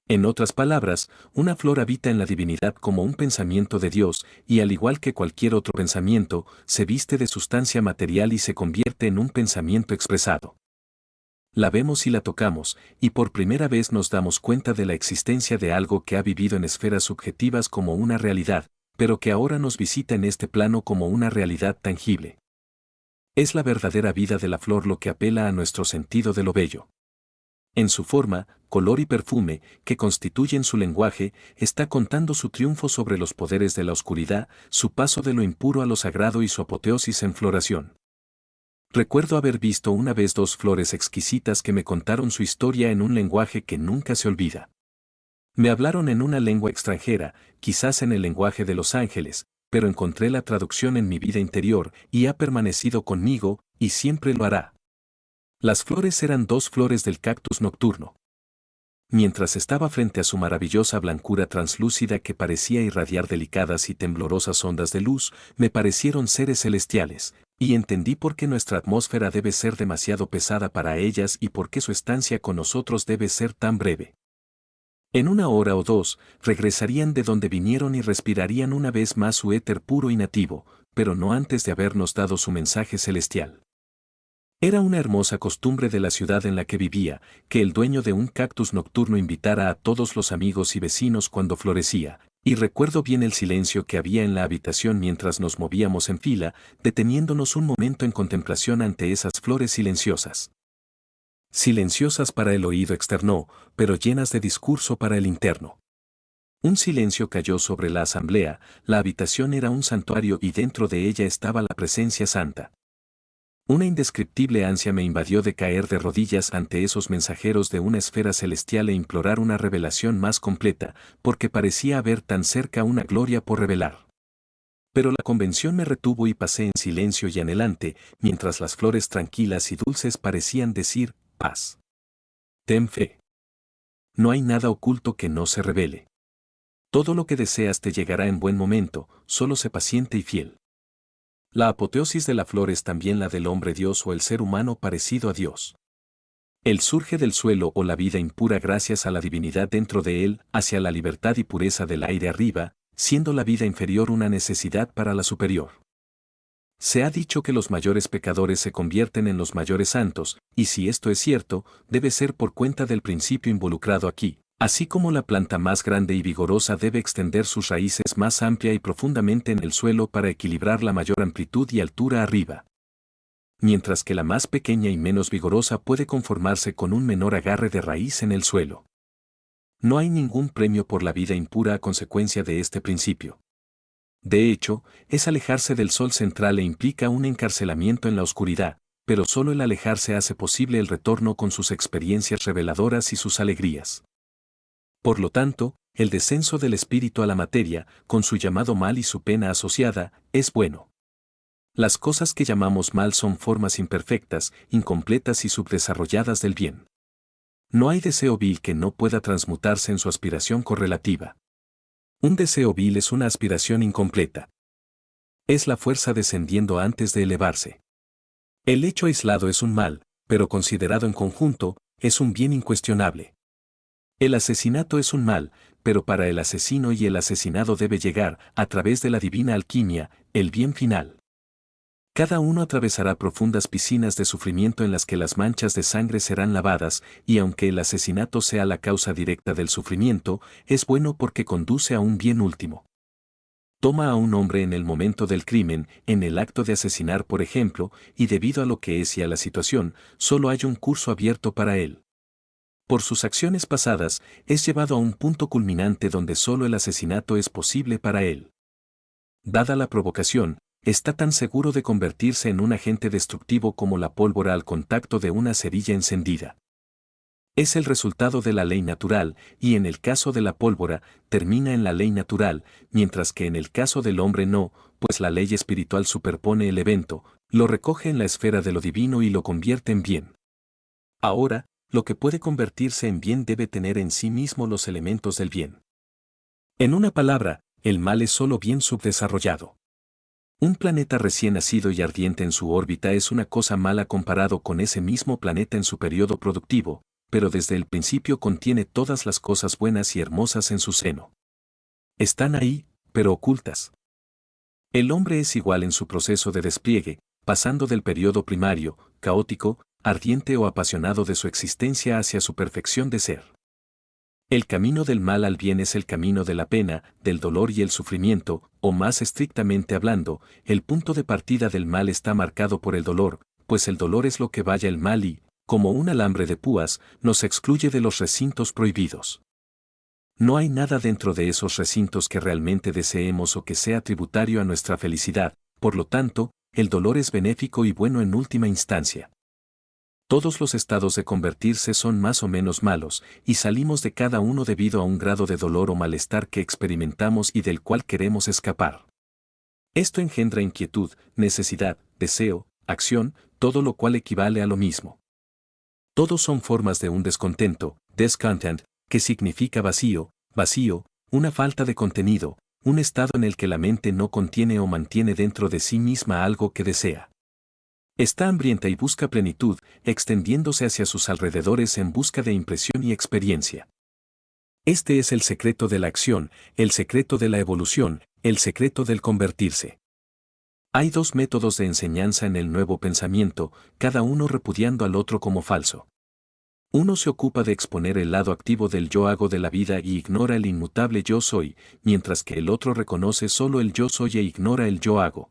Speaker 1: En otras palabras, una flor habita en la divinidad como un pensamiento de Dios, y al igual que cualquier otro pensamiento, se viste de sustancia material y se convierte en un pensamiento expresado. La vemos y la tocamos, y por primera vez nos damos cuenta de la existencia de algo que ha vivido en esferas subjetivas como una realidad, pero que ahora nos visita en este plano como una realidad tangible. Es la verdadera vida de la flor lo que apela a nuestro sentido de lo bello. En su forma, color y perfume, que constituyen su lenguaje, está contando su triunfo sobre los poderes de la oscuridad, su paso de lo impuro a lo sagrado y su apoteosis en floración. Recuerdo haber visto una vez dos flores exquisitas que me contaron su historia en un lenguaje que nunca se olvida. Me hablaron en una lengua extranjera, quizás en el lenguaje de los ángeles, pero encontré la traducción en mi vida interior y ha permanecido conmigo, y siempre lo hará. Las flores eran dos flores del cactus nocturno. Mientras estaba frente a su maravillosa blancura translúcida que parecía irradiar delicadas y temblorosas ondas de luz, me parecieron seres celestiales, y entendí por qué nuestra atmósfera debe ser demasiado pesada para ellas y por qué su estancia con nosotros debe ser tan breve. En una hora o dos, regresarían de donde vinieron y respirarían una vez más su éter puro y nativo, pero no antes de habernos dado su mensaje celestial. Era una hermosa costumbre de la ciudad en la que vivía, que el dueño de un cactus nocturno invitara a todos los amigos y vecinos cuando florecía, y recuerdo bien el silencio que había en la habitación mientras nos movíamos en fila, deteniéndonos un momento en contemplación ante esas flores silenciosas. Silenciosas para el oído externo, pero llenas de discurso para el interno. Un silencio cayó sobre la asamblea, la habitación era un santuario y dentro de ella estaba la presencia santa. Una indescriptible ansia me invadió de caer de rodillas ante esos mensajeros de una esfera celestial e implorar una revelación más completa, porque parecía haber tan cerca una gloria por revelar. Pero la convención me retuvo y pasé en silencio y anhelante, mientras las flores tranquilas y dulces parecían decir, paz. Ten fe. No hay nada oculto que no se revele. Todo lo que deseas te llegará en buen momento, solo sé paciente y fiel. La apoteosis de la flor es también la del hombre Dios o el ser humano parecido a Dios. Él surge del suelo o la vida impura gracias a la divinidad dentro de él, hacia la libertad y pureza del aire arriba, siendo la vida inferior una necesidad para la superior. Se ha dicho que los mayores pecadores se convierten en los mayores santos, y si esto es cierto, debe ser por cuenta del principio involucrado aquí. Así como la planta más grande y vigorosa debe extender sus raíces más amplia y profundamente en el suelo para equilibrar la mayor amplitud y altura arriba. Mientras que la más pequeña y menos vigorosa puede conformarse con un menor agarre de raíz en el suelo. No hay ningún premio por la vida impura a consecuencia de este principio. De hecho, es alejarse del sol central e implica un encarcelamiento en la oscuridad, pero solo el alejarse hace posible el retorno con sus experiencias reveladoras y sus alegrías. Por lo tanto, el descenso del espíritu a la materia, con su llamado mal y su pena asociada, es bueno. Las cosas que llamamos mal son formas imperfectas, incompletas y subdesarrolladas del bien. No hay deseo vil que no pueda transmutarse en su aspiración correlativa. Un deseo vil es una aspiración incompleta. Es la fuerza descendiendo antes de elevarse. El hecho aislado es un mal, pero considerado en conjunto, es un bien incuestionable. El asesinato es un mal, pero para el asesino y el asesinado debe llegar, a través de la divina alquimia, el bien final. Cada uno atravesará profundas piscinas de sufrimiento en las que las manchas de sangre serán lavadas, y aunque el asesinato sea la causa directa del sufrimiento, es bueno porque conduce a un bien último. Toma a un hombre en el momento del crimen, en el acto de asesinar por ejemplo, y debido a lo que es y a la situación, solo hay un curso abierto para él. Por sus acciones pasadas, es llevado a un punto culminante donde solo el asesinato es posible para él. Dada la provocación, está tan seguro de convertirse en un agente destructivo como la pólvora al contacto de una cerilla encendida. Es el resultado de la ley natural, y en el caso de la pólvora, termina en la ley natural, mientras que en el caso del hombre no, pues la ley espiritual superpone el evento, lo recoge en la esfera de lo divino y lo convierte en bien. Ahora, lo que puede convertirse en bien debe tener en sí mismo los elementos del bien. En una palabra, el mal es solo bien subdesarrollado. Un planeta recién nacido y ardiente en su órbita es una cosa mala comparado con ese mismo planeta en su periodo productivo, pero desde el principio contiene todas las cosas buenas y hermosas en su seno. Están ahí, pero ocultas. El hombre es igual en su proceso de despliegue, pasando del periodo primario, caótico, ardiente o apasionado de su existencia hacia su perfección de ser. El camino del mal al bien es el camino de la pena, del dolor y el sufrimiento, o más estrictamente hablando, el punto de partida del mal está marcado por el dolor, pues el dolor es lo que valla el mal y, como un alambre de púas, nos excluye de los recintos prohibidos. No hay nada dentro de esos recintos que realmente deseemos o que sea tributario a nuestra felicidad, por lo tanto, el dolor es benéfico y bueno en última instancia. Todos los estados de convertirse son más o menos malos, y salimos de cada uno debido a un grado de dolor o malestar que experimentamos y del cual queremos escapar. Esto engendra inquietud, necesidad, deseo, acción, todo lo cual equivale a lo mismo. Todos son formas de un descontento, discontent, que significa vacío, vacío, una falta de contenido, un estado en el que la mente no contiene o mantiene dentro de sí misma algo que desea. Está hambrienta y busca plenitud, extendiéndose hacia sus alrededores en busca de impresión y experiencia. Este es el secreto de la acción, el secreto de la evolución, el secreto del convertirse. Hay dos métodos de enseñanza en el nuevo pensamiento, cada uno repudiando al otro como falso. Uno se ocupa de exponer el lado activo del yo hago de la vida y ignora el inmutable yo soy, mientras que el otro reconoce solo el yo soy e ignora el yo hago.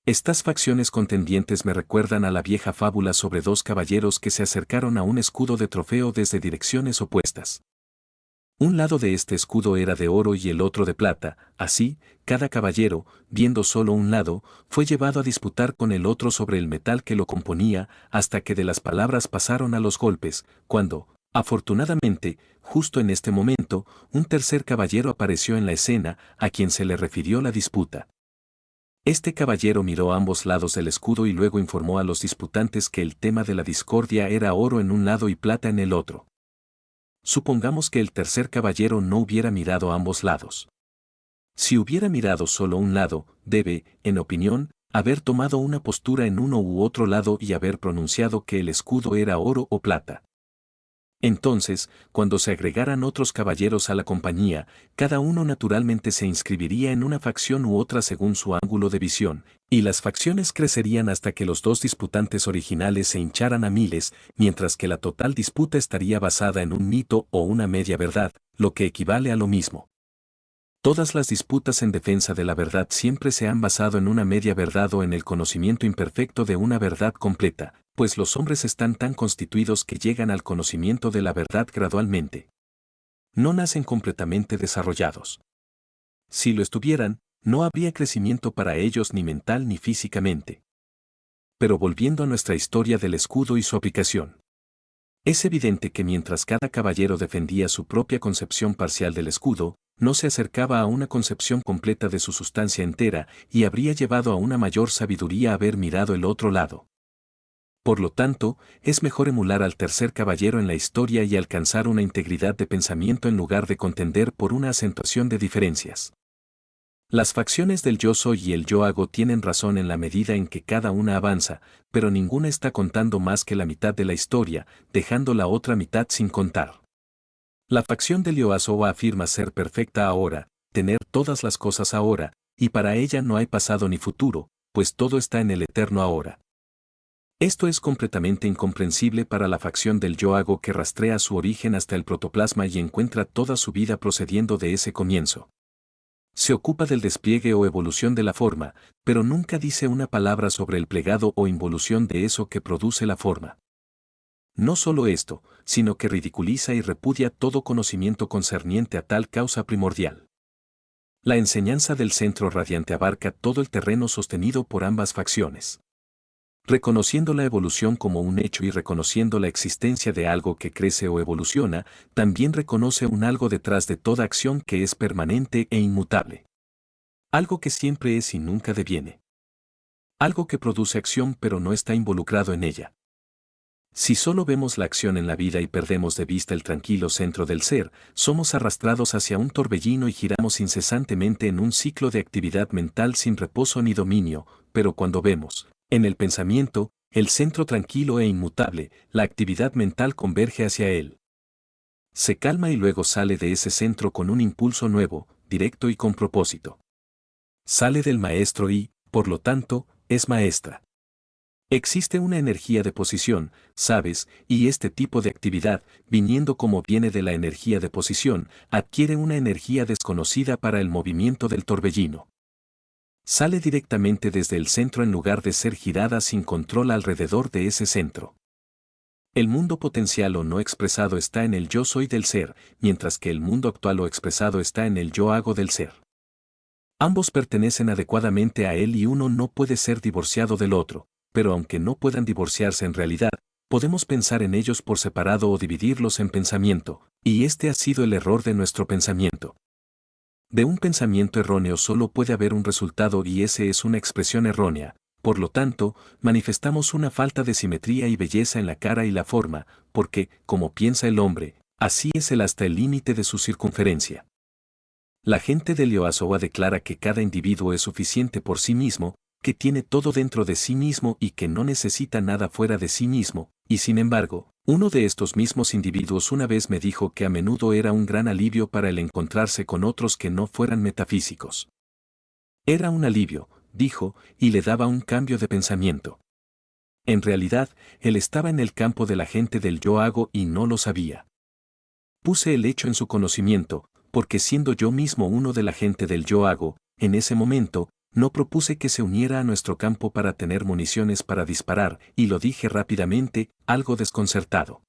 Speaker 1: Estas facciones contendientes me recuerdan a la vieja fábula sobre dos caballeros que se acercaron a un escudo de trofeo desde direcciones opuestas. Un lado de este escudo era de oro y el otro de plata, así, cada caballero, viendo solo un lado, fue llevado a disputar con el otro sobre el metal que lo componía, hasta que de las palabras pasaron a los golpes, cuando, afortunadamente, justo en este momento, un tercer caballero apareció en la escena, a quien se le refirió la disputa. Este caballero miró a ambos lados del escudo y luego informó a los disputantes que el tema de la discordia era oro en un lado y plata en el otro. Supongamos que el tercer caballero no hubiera mirado a ambos lados. Si hubiera mirado solo un lado, debe, en opinión, haber tomado una postura en uno u otro lado y haber pronunciado que el escudo era oro o plata. Entonces, cuando se agregaran otros caballeros a la compañía, cada uno naturalmente se inscribiría en una facción u otra según su ángulo de visión, y las facciones crecerían hasta que los dos disputantes originales se hincharan a miles, mientras que la total disputa estaría basada en un mito o una media verdad, lo que equivale a lo mismo. Todas las disputas en defensa de la verdad siempre se han basado en una media verdad o en el conocimiento imperfecto de una verdad completa, pues los hombres están tan constituidos que llegan al conocimiento de la verdad gradualmente. No nacen completamente desarrollados. Si lo estuvieran, no habría crecimiento para ellos ni mental ni físicamente. Pero volviendo a nuestra historia del escudo y su aplicación. Es evidente que mientras cada caballero defendía su propia concepción parcial del escudo, no se acercaba a una concepción completa de su sustancia entera y habría llevado a una mayor sabiduría haber mirado el otro lado. Por lo tanto, es mejor emular al tercer caballero en la historia y alcanzar una integridad de pensamiento en lugar de contender por una acentuación de diferencias. Las facciones del yo soy y el yo hago tienen razón en la medida en que cada una avanza, pero ninguna está contando más que la mitad de la historia, dejando la otra mitad sin contar. La facción del yo hago afirma ser perfecta ahora, tener todas las cosas ahora, y para ella no hay pasado ni futuro, pues todo está en el eterno ahora. Esto es completamente incomprensible para la facción del yo hago que rastrea su origen hasta el protoplasma y encuentra toda su vida procediendo de ese comienzo. Se ocupa del despliegue o evolución de la forma, pero nunca dice una palabra sobre el plegado o involución de eso que produce la forma. No solo esto, sino que ridiculiza y repudia todo conocimiento concerniente a tal causa primordial. La enseñanza del centro radiante abarca todo el terreno sostenido por ambas facciones. Reconociendo la evolución como un hecho y reconociendo la existencia de algo que crece o evoluciona, también reconoce un algo detrás de toda acción que es permanente e inmutable. Algo que siempre es y nunca deviene. Algo que produce acción pero no está involucrado en ella. Si solo vemos la acción en la vida y perdemos de vista el tranquilo centro del ser, somos arrastrados hacia un torbellino y giramos incesantemente en un ciclo de actividad mental sin reposo ni dominio, pero cuando vemos, en el pensamiento, el centro tranquilo e inmutable, la actividad mental converge hacia él. Se calma y luego sale de ese centro con un impulso nuevo, directo y con propósito. Sale del maestro y, por lo tanto, es maestra. Existe una energía de posición, sabes, y este tipo de actividad, viniendo como viene de la energía de posición, adquiere una energía desconocida para el movimiento del torbellino. Sale directamente desde el centro en lugar de ser girada sin control alrededor de ese centro. El mundo potencial o no expresado está en el yo soy del ser, mientras que el mundo actual o expresado está en el yo hago del ser. Ambos pertenecen adecuadamente a él y uno no puede ser divorciado del otro, pero aunque no puedan divorciarse en realidad, podemos pensar en ellos por separado o dividirlos en pensamiento, y este ha sido el error de nuestro pensamiento. De un pensamiento erróneo solo puede haber un resultado y ese es una expresión errónea. Por lo tanto, manifestamos una falta de simetría y belleza en la cara y la forma, porque, como piensa el hombre, así es él hasta el límite de su circunferencia. La gente de Lyoasowa declara que cada individuo es suficiente por sí mismo, que tiene todo dentro de sí mismo y que no necesita nada fuera de sí mismo, y sin embargo, uno de estos mismos individuos una vez me dijo que a menudo era un gran alivio para él encontrarse con otros que no fueran metafísicos. Era un alivio, dijo, y le daba un cambio de pensamiento. En realidad, él estaba en el campo de la gente del yo hago y no lo sabía. Puse el hecho en su conocimiento, porque siendo yo mismo uno de la gente del yo hago, en ese momento, no propuse que se uniera a nuestro campo para tener municiones para disparar, y lo dije rápidamente, algo desconcertado.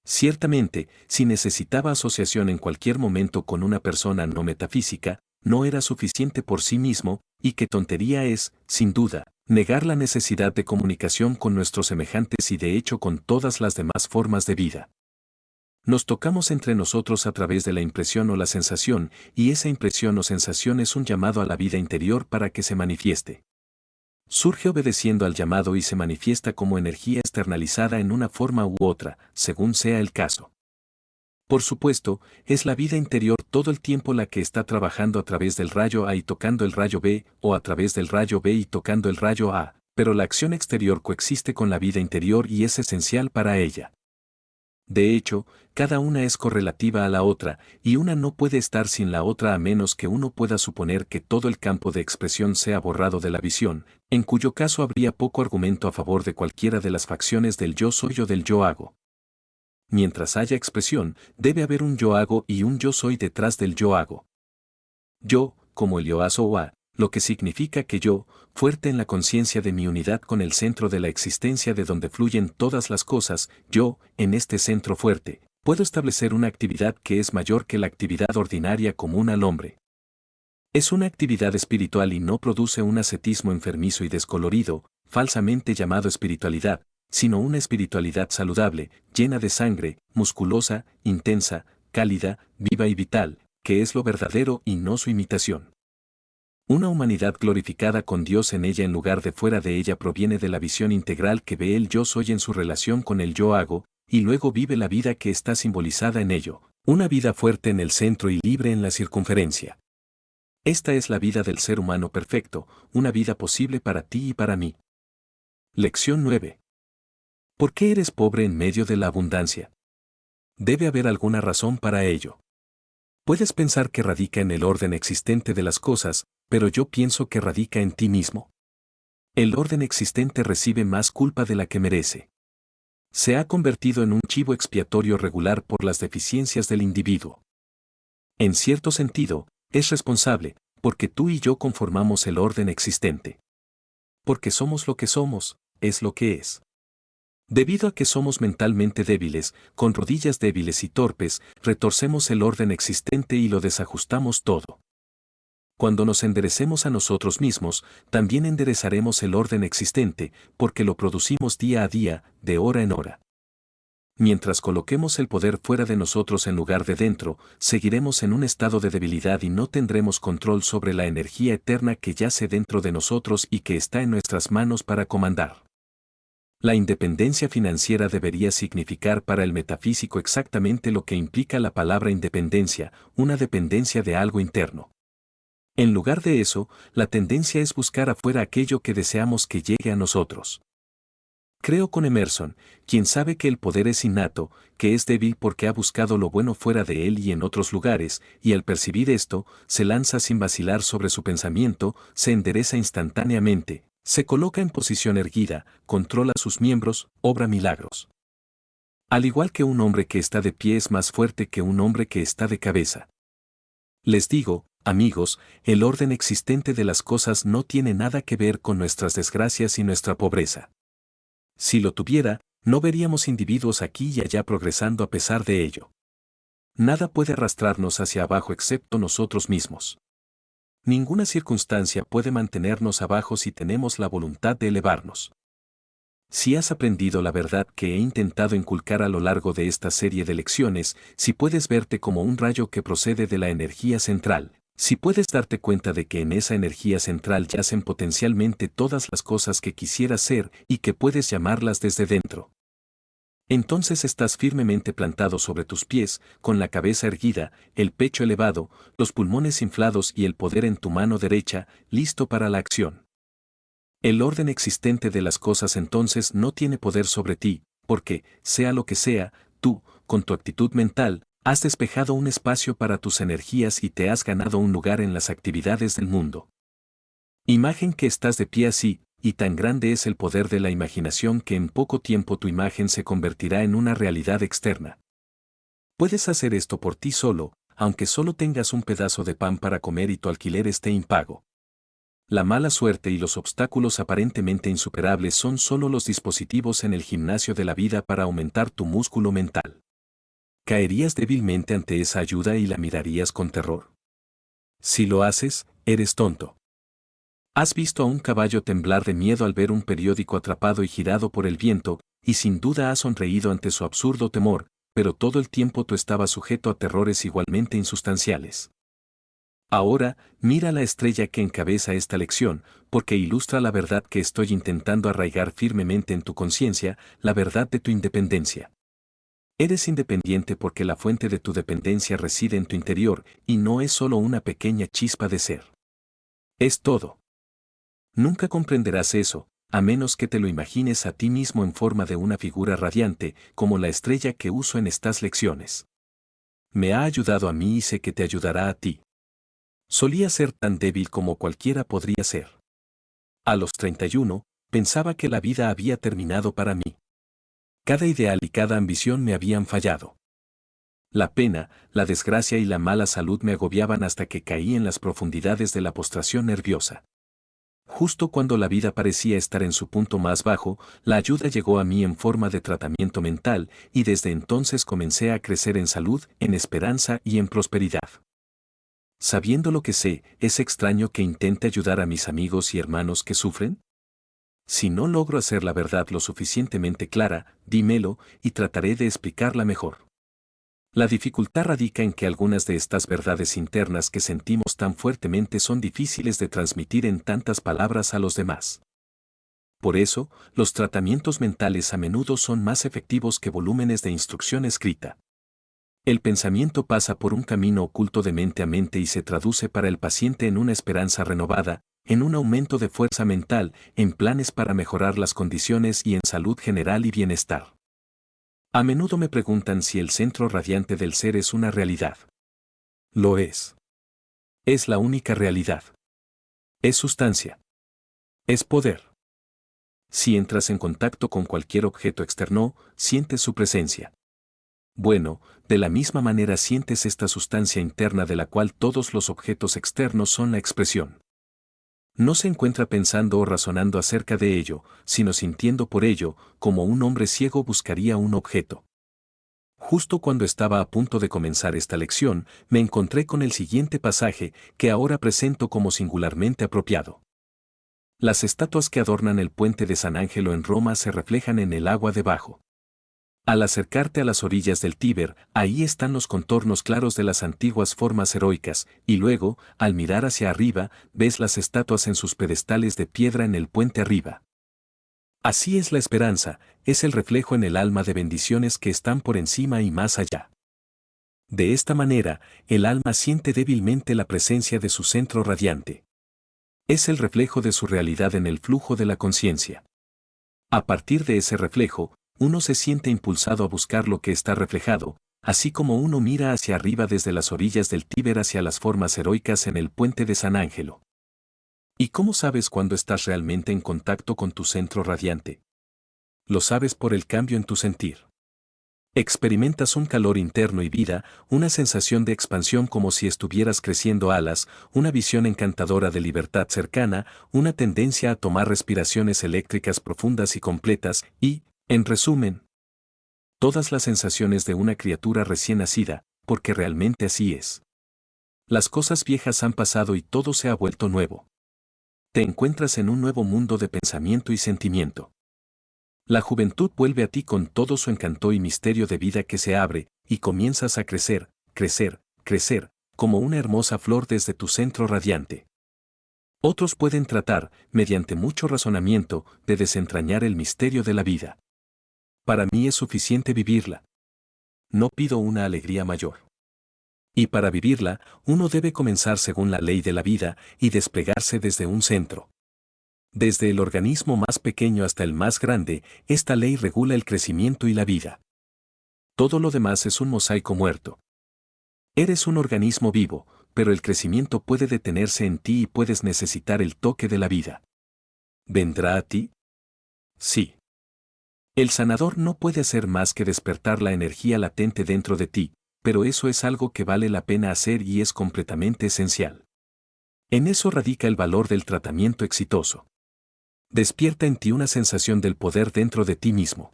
Speaker 1: Ciertamente, si necesitaba asociación en cualquier momento con una persona no metafísica, no era suficiente por sí mismo, y qué tontería es, sin duda, negar la necesidad de comunicación con nuestros semejantes y de hecho con todas las demás formas de vida. Nos tocamos entre nosotros a través de la impresión o la sensación, y esa impresión o sensación es un llamado a la vida interior para que se manifieste. Surge obedeciendo al llamado y se manifiesta como energía externalizada en una forma u otra, según sea el caso. Por supuesto, es la vida interior todo el tiempo la que está trabajando a través del rayo A y tocando el rayo B, o a través del rayo B y tocando el rayo A, pero la acción exterior coexiste con la vida interior y es esencial para ella. De hecho, cada una es correlativa a la otra, y una no puede estar sin la otra a menos que uno pueda suponer que todo el campo de expresión sea borrado de la visión, en cuyo caso habría poco argumento a favor de cualquiera de las facciones del yo soy o del yo hago. Mientras haya expresión, debe haber un yo hago y un yo soy detrás del yo hago. Yo, como el Lyoasowa, lo que significa que yo, fuerte en la conciencia de mi unidad con el centro de la existencia de donde fluyen todas las cosas, yo, en este centro fuerte, puedo establecer una actividad que es mayor que la actividad ordinaria común al hombre. Es una actividad espiritual y no produce un ascetismo enfermizo y descolorido, falsamente llamado espiritualidad, sino una espiritualidad saludable, llena de sangre, musculosa, intensa, cálida, viva y vital, que es lo verdadero y no su imitación. Una humanidad glorificada con Dios en ella en lugar de fuera de ella proviene de la visión integral que ve el yo soy en su relación con el yo hago, y luego vive la vida que está simbolizada en ello, una vida fuerte en el centro y libre en la circunferencia. Esta es la vida del ser humano perfecto, una vida posible para ti y para mí. Lección 9. ¿Por qué eres pobre en medio de la abundancia? Debe haber alguna razón para ello. Puedes pensar que radica en el orden existente de las cosas, pero yo pienso que radica en ti mismo. El orden existente recibe más culpa de la que merece. Se ha convertido en un chivo expiatorio regular por las deficiencias del individuo. En cierto sentido, es responsable, porque tú y yo conformamos el orden existente. Porque somos lo que somos, es lo que es. Debido a que somos mentalmente débiles, con rodillas débiles y torpes, retorcemos el orden existente y lo desajustamos todo. Cuando nos enderecemos a nosotros mismos, también enderezaremos el orden existente, porque lo producimos día a día, de hora en hora. Mientras coloquemos el poder fuera de nosotros en lugar de dentro, seguiremos en un estado de debilidad y no tendremos control sobre la energía eterna que yace dentro de nosotros y que está en nuestras manos para comandar. La independencia financiera debería significar para el metafísico exactamente lo que implica la palabra independencia, una dependencia de algo interno. En lugar de eso, la tendencia es buscar afuera aquello que deseamos que llegue a nosotros. Creo con Emerson, quien sabe que el poder es innato, que es débil porque ha buscado lo bueno fuera de él y en otros lugares, y al percibir esto, se lanza sin vacilar sobre su pensamiento, se endereza instantáneamente, se coloca en posición erguida, controla sus miembros, obra milagros. Al igual que un hombre que está de pie es más fuerte que un hombre que está de cabeza. Les digo, amigos, el orden existente de las cosas no tiene nada que ver con nuestras desgracias y nuestra pobreza. Si lo tuviera, no veríamos individuos aquí y allá progresando a pesar de ello. Nada puede arrastrarnos hacia abajo excepto nosotros mismos. Ninguna circunstancia puede mantenernos abajo si tenemos la voluntad de elevarnos. Si has aprendido la verdad que he intentado inculcar a lo largo de esta serie de lecciones, si puedes verte como un rayo que procede de la energía central, si puedes darte cuenta de que en esa energía central yacen potencialmente todas las cosas que quisieras ser y que puedes llamarlas desde dentro. Entonces estás firmemente plantado sobre tus pies, con la cabeza erguida, el pecho elevado, los pulmones inflados y el poder en tu mano derecha, listo para la acción. El orden existente de las cosas entonces no tiene poder sobre ti, porque, sea lo que sea, tú, con tu actitud mental, has despejado un espacio para tus energías y te has ganado un lugar en las actividades del mundo. Imagen que estás de pie así, y tan grande es el poder de la imaginación que en poco tiempo tu imagen se convertirá en una realidad externa. Puedes hacer esto por ti solo, aunque solo tengas un pedazo de pan para comer y tu alquiler esté impago. La mala suerte y los obstáculos aparentemente insuperables son solo los dispositivos en el gimnasio de la vida para aumentar tu músculo mental. Caerías débilmente ante esa ayuda y la mirarías con terror. Si lo haces, eres tonto. Has visto a un caballo temblar de miedo al ver un periódico atrapado y girado por el viento, y sin duda has sonreído ante su absurdo temor, pero todo el tiempo tú estabas sujeto a terrores igualmente insustanciales. Ahora, mira la estrella que encabeza esta lección, porque ilustra la verdad que estoy intentando arraigar firmemente en tu conciencia, la verdad de tu independencia. Eres independiente porque la fuente de tu dependencia reside en tu interior, y no es solo una pequeña chispa de ser. Es todo. Nunca comprenderás eso, a menos que te lo imagines a ti mismo en forma de una figura radiante, como la estrella que uso en estas lecciones. Me ha ayudado a mí y sé que te ayudará a ti. Solía ser tan débil como cualquiera podría ser. A los 31, pensaba que la vida había terminado para mí. Cada ideal y cada ambición me habían fallado. La pena, la desgracia y la mala salud me agobiaban hasta que caí en las profundidades de la postración nerviosa. Justo cuando la vida parecía estar en su punto más bajo, la ayuda llegó a mí en forma de tratamiento mental, y desde entonces comencé a crecer en salud, en esperanza y en prosperidad. Sabiendo lo que sé, ¿es extraño que intente ayudar a mis amigos y hermanos que sufren? Si no logro hacer la verdad lo suficientemente clara, dímelo, y trataré de explicarla mejor. La dificultad radica en que algunas de estas verdades internas que sentimos tan fuertemente son difíciles de transmitir en tantas palabras a los demás. Por eso, los tratamientos mentales a menudo son más efectivos que volúmenes de instrucción escrita. El pensamiento pasa por un camino oculto de mente a mente y se traduce para el paciente en una esperanza renovada, en un aumento de fuerza mental, en planes para mejorar las condiciones y en salud general y bienestar. A menudo me preguntan si el centro radiante del ser es una realidad. Lo es. Es la única realidad. Es sustancia. Es poder. Si entras en contacto con cualquier objeto externo, sientes su presencia. Bueno, de la misma manera sientes esta sustancia interna de la cual todos los objetos externos son la expresión. No se encuentra pensando o razonando acerca de ello, sino sintiendo por ello, como un hombre ciego buscaría un objeto. Justo cuando estaba a punto de comenzar esta lección, me encontré con el siguiente pasaje, que ahora presento como singularmente apropiado. Las estatuas que adornan el puente de San Angelo en Roma se reflejan en el agua debajo. Al acercarte a las orillas del Tíber, ahí están los contornos claros de las antiguas formas heroicas, y luego, al mirar hacia arriba, ves las estatuas en sus pedestales de piedra en el puente arriba. Así es la esperanza, es el reflejo en el alma de bendiciones que están por encima y más allá. De esta manera, el alma siente débilmente la presencia de su centro radiante. Es el reflejo de su realidad en el flujo de la conciencia. A partir de ese reflejo, uno se siente impulsado a buscar lo que está reflejado, así como uno mira hacia arriba desde las orillas del Tíber hacia las formas heroicas en el puente de San Angelo. ¿Y cómo sabes cuando estás realmente en contacto con tu centro radiante? Lo sabes por el cambio en tu sentir. Experimentas un calor interno y vida, una sensación de expansión como si estuvieras creciendo alas, una visión encantadora de libertad cercana, una tendencia a tomar respiraciones eléctricas profundas y completas, y, en resumen, todas las sensaciones de una criatura recién nacida, porque realmente así es. Las cosas viejas han pasado y todo se ha vuelto nuevo. Te encuentras en un nuevo mundo de pensamiento y sentimiento. La juventud vuelve a ti con todo su encanto y misterio de vida que se abre, y comienzas a crecer, crecer, crecer, como una hermosa flor desde tu centro radiante. Otros pueden tratar, mediante mucho razonamiento, de desentrañar el misterio de la vida. Para mí es suficiente vivirla. No pido una alegría mayor. Y para vivirla, uno debe comenzar según la ley de la vida y desplegarse desde un centro. Desde el organismo más pequeño hasta el más grande, esta ley regula el crecimiento y la vida. Todo lo demás es un mosaico muerto. Eres un organismo vivo, pero el crecimiento puede detenerse en ti y puedes necesitar el toque de la vida. ¿Vendrá a ti? Sí. El sanador no puede hacer más que despertar la energía latente dentro de ti, pero eso es algo que vale la pena hacer y es completamente esencial. En eso radica el valor del tratamiento exitoso. Despierta en ti una sensación del poder dentro de ti mismo.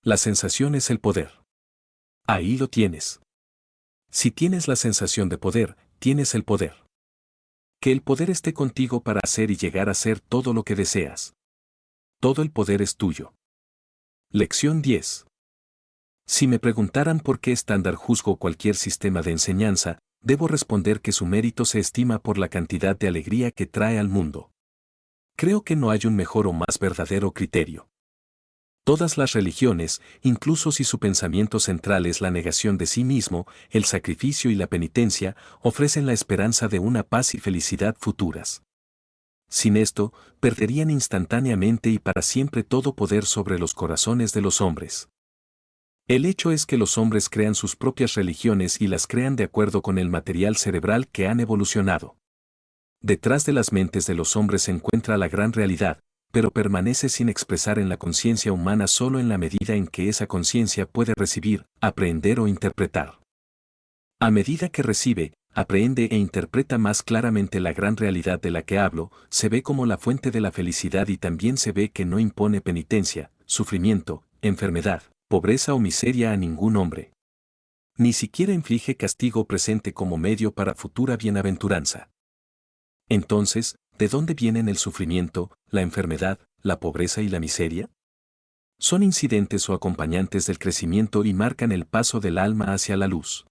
Speaker 1: La sensación es el poder. Ahí lo tienes. Si tienes la sensación de poder, tienes el poder. Que el poder esté contigo para hacer y llegar a ser todo lo que deseas. Todo el poder es tuyo. Lección 10. Si me preguntaran por qué estándar juzgo cualquier sistema de enseñanza, debo responder que su mérito se estima por la cantidad de alegría que trae al mundo. Creo que no hay un mejor o más verdadero criterio. Todas las religiones, incluso si su pensamiento central es la negación de sí mismo, el sacrificio y la penitencia, ofrecen la esperanza de una paz y felicidad futuras. Sin esto, perderían instantáneamente y para siempre todo poder sobre los corazones de los hombres. El hecho es que los hombres crean sus propias religiones y las crean de acuerdo con el material cerebral que han evolucionado. Detrás de las mentes de los hombres se encuentra la gran realidad, pero permanece sin expresar en la conciencia humana solo en la medida en que esa conciencia puede recibir, aprender o interpretar. A medida que recibe, aprende e interpreta más claramente la gran realidad de la que hablo, se ve como la fuente de la felicidad y también se ve que no impone penitencia, sufrimiento, enfermedad, pobreza o miseria a ningún hombre. Ni siquiera inflige castigo presente como medio para futura bienaventuranza. Entonces, ¿de dónde vienen el sufrimiento, la enfermedad, la pobreza y la miseria? Son incidentes o acompañantes del crecimiento y marcan el paso del alma hacia la luz.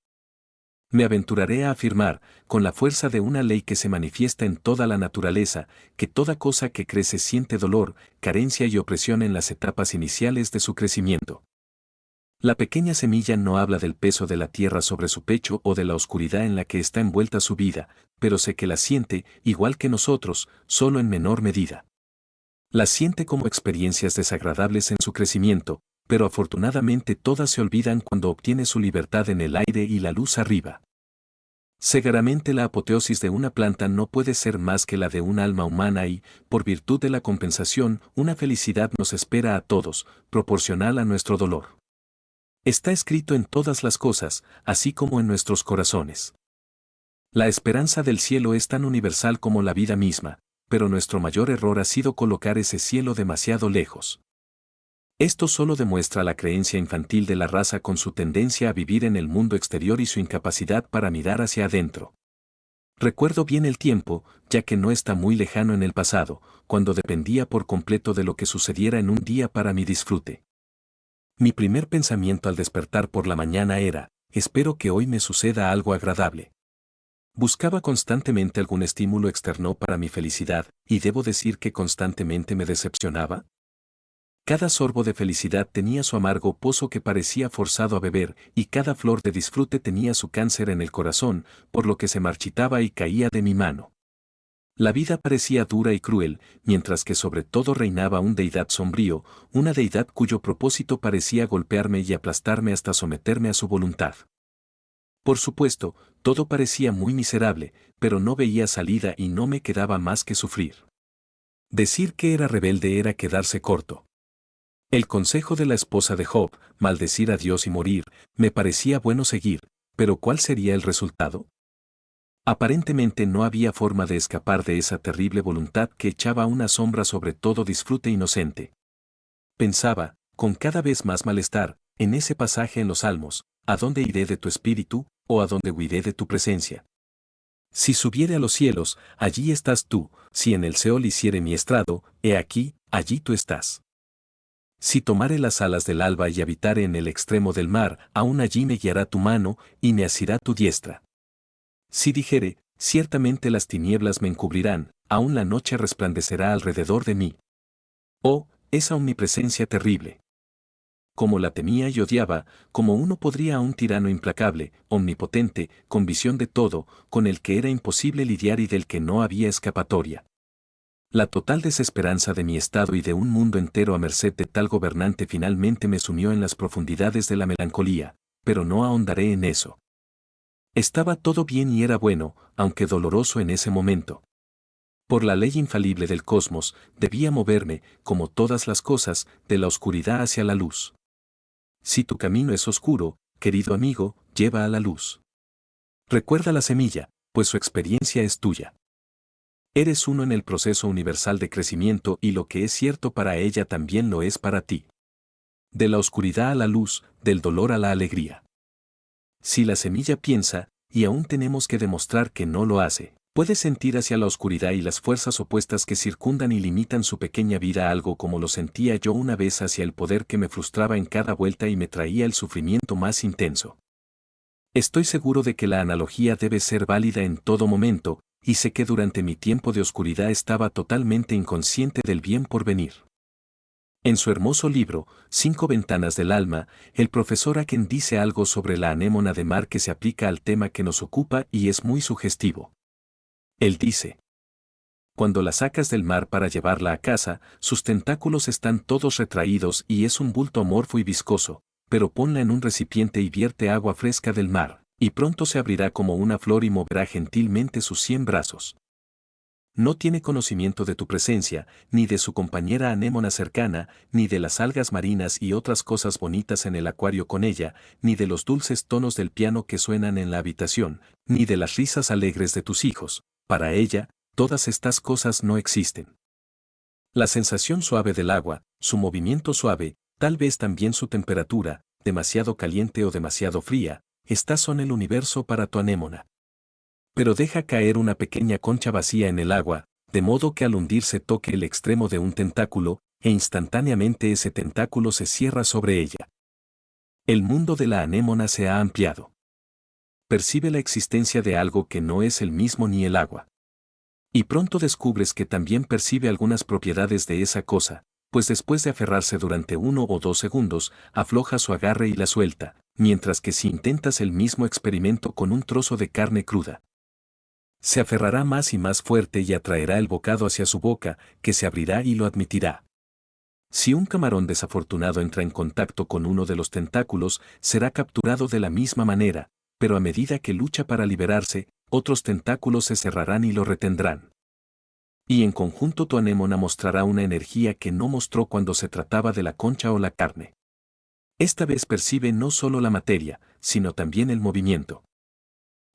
Speaker 1: Me aventuraré a afirmar, con la fuerza de una ley que se manifiesta en toda la naturaleza, que toda cosa que crece siente dolor, carencia y opresión en las etapas iniciales de su crecimiento. La pequeña semilla no habla del peso de la tierra sobre su pecho o de la oscuridad en la que está envuelta su vida, pero sé que la siente, igual que nosotros, solo en menor medida. La siente como experiencias desagradables en su crecimiento, pero afortunadamente todas se olvidan cuando obtiene su libertad en el aire y la luz arriba. Seguramente la apoteosis de una planta no puede ser más que la de un alma humana y, por virtud de la compensación, una felicidad nos espera a todos, proporcional a nuestro dolor. Está escrito en todas las cosas, así como en nuestros corazones. La esperanza del cielo es tan universal como la vida misma, pero nuestro mayor error ha sido colocar ese cielo demasiado lejos. Esto solo demuestra la creencia infantil de la raza con su tendencia a vivir en el mundo exterior y su incapacidad para mirar hacia adentro. Recuerdo bien el tiempo, ya que no está muy lejano en el pasado, cuando dependía por completo de lo que sucediera en un día para mi disfrute. Mi primer pensamiento al despertar por la mañana era, espero que hoy me suceda algo agradable. Buscaba constantemente algún estímulo externo para mi felicidad, y debo decir que constantemente me decepcionaba. Cada sorbo de felicidad tenía su amargo pozo que parecía forzado a beber, y cada flor de disfrute tenía su cáncer en el corazón, por lo que se marchitaba y caía de mi mano. La vida parecía dura y cruel, mientras que sobre todo reinaba un deidad sombrío, una deidad cuyo propósito parecía golpearme y aplastarme hasta someterme a su voluntad. Por supuesto, todo parecía muy miserable, pero no veía salida y no me quedaba más que sufrir. Decir que era rebelde era quedarse corto. El consejo de la esposa de Job, maldecir a Dios y morir, me parecía bueno seguir, pero ¿cuál sería el resultado? Aparentemente no había forma de escapar de esa terrible voluntad que echaba una sombra sobre todo disfrute inocente. Pensaba, con cada vez más malestar, en ese pasaje en los Salmos, ¿a dónde iré de tu espíritu, o a dónde huiré de tu presencia? Si subiere a los cielos, allí estás tú, si en el Seol hiciere mi estrado, he aquí, allí tú estás. Si tomare las alas del alba y habitare en el extremo del mar, aún allí me guiará tu mano, y me asirá tu diestra. Si dijere, ciertamente las tinieblas me encubrirán, aún la noche resplandecerá alrededor de mí. Oh, esa omnipresencia terrible. Como la temía y odiaba, como uno podría a un tirano implacable, omnipotente, con visión de todo, con el que era imposible lidiar y del que no había escapatoria. La total desesperanza de mi estado y de un mundo entero a merced de tal gobernante finalmente me sumió en las profundidades de la melancolía, pero no ahondaré en eso. Estaba todo bien y era bueno, aunque doloroso en ese momento. Por la ley infalible del cosmos, debía moverme, como todas las cosas, de la oscuridad hacia la luz. Si tu camino es oscuro, querido amigo, lleva a la luz. Recuerda la semilla, pues su experiencia es tuya. Eres uno en el proceso universal de crecimiento y lo que es cierto para ella también lo es para ti. De la oscuridad a la luz, del dolor a la alegría. Si la semilla piensa, y aún tenemos que demostrar que no lo hace, puede sentir hacia la oscuridad y las fuerzas opuestas que circundan y limitan su pequeña vida algo como lo sentía yo una vez hacia el poder que me frustraba en cada vuelta y me traía el sufrimiento más intenso. Estoy seguro de que la analogía debe ser válida en todo momento, y sé que durante mi tiempo de oscuridad estaba totalmente inconsciente del bien por venir. En su hermoso libro, 5 ventanas del alma, el profesor Aken dice algo sobre la anémona de mar que se aplica al tema que nos ocupa y es muy sugestivo. Él dice: cuando la sacas del mar para llevarla a casa, sus tentáculos están todos retraídos y es un bulto amorfo y viscoso, pero ponla en un recipiente y vierte agua fresca del mar, y pronto se abrirá como una flor y moverá gentilmente sus 100 brazos. No tiene conocimiento de tu presencia, ni de su compañera anémona cercana, ni de las algas marinas y otras cosas bonitas en el acuario con ella, ni de los dulces tonos del piano que suenan en la habitación, ni de las risas alegres de tus hijos. Para ella, todas estas cosas no existen. La sensación suave del agua, su movimiento suave, tal vez también su temperatura, demasiado caliente o demasiado fría, estas son el universo para tu anémona. Pero deja caer una pequeña concha vacía en el agua, de modo que al hundirse toque el extremo de un tentáculo, e instantáneamente ese tentáculo se cierra sobre ella. El mundo de la anémona se ha ampliado. Percibe la existencia de algo que no es el mismo ni el agua. Y pronto descubres que también percibe algunas propiedades de esa cosa, pues después de aferrarse durante 1 o 2 segundos, afloja su agarre y la suelta, mientras que si intentas el mismo experimento con un trozo de carne cruda, se aferrará más y más fuerte y atraerá el bocado hacia su boca, que se abrirá y lo admitirá. Si un camarón desafortunado entra en contacto con uno de los tentáculos, será capturado de la misma manera, pero a medida que lucha para liberarse, otros tentáculos se cerrarán y lo retendrán. Y en conjunto tu anémona mostrará una energía que no mostró cuando se trataba de la concha o la carne. Esta vez percibe no solo la materia, sino también el movimiento.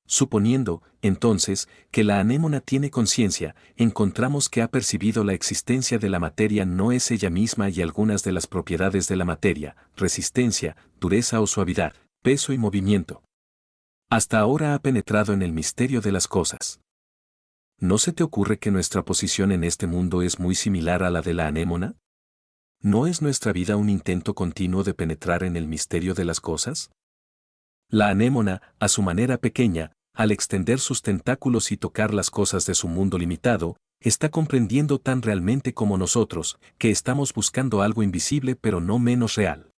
Speaker 1: Suponiendo, entonces, que la anémona tiene conciencia, encontramos que ha percibido la existencia de la materia no es ella misma y algunas de las propiedades de la materia, resistencia, dureza o suavidad, peso y movimiento. Hasta ahora ha penetrado en el misterio de las cosas. ¿No se te ocurre que nuestra posición en este mundo es muy similar a la de la anémona? ¿No es nuestra vida un intento continuo de penetrar en el misterio de las cosas? La anémona, a su manera pequeña, al extender sus tentáculos y tocar las cosas de su mundo limitado, está comprendiendo tan realmente como nosotros, que estamos buscando algo invisible pero no menos real.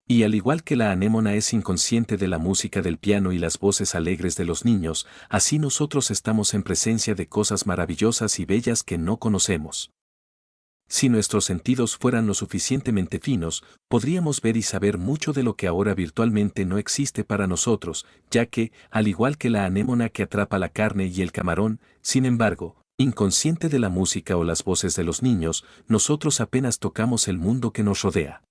Speaker 1: Y al igual que la anémona es inconsciente de la música del piano y las voces alegres de los niños, así nosotros estamos en presencia de cosas maravillosas y bellas que no conocemos. Si nuestros sentidos fueran lo suficientemente finos, podríamos ver y saber mucho de lo que ahora virtualmente no existe para nosotros, ya que, al igual que la anémona que atrapa la carne y el camarón, sin embargo, inconsciente de la música o las voces de los niños, nosotros apenas tocamos el mundo que nos rodea.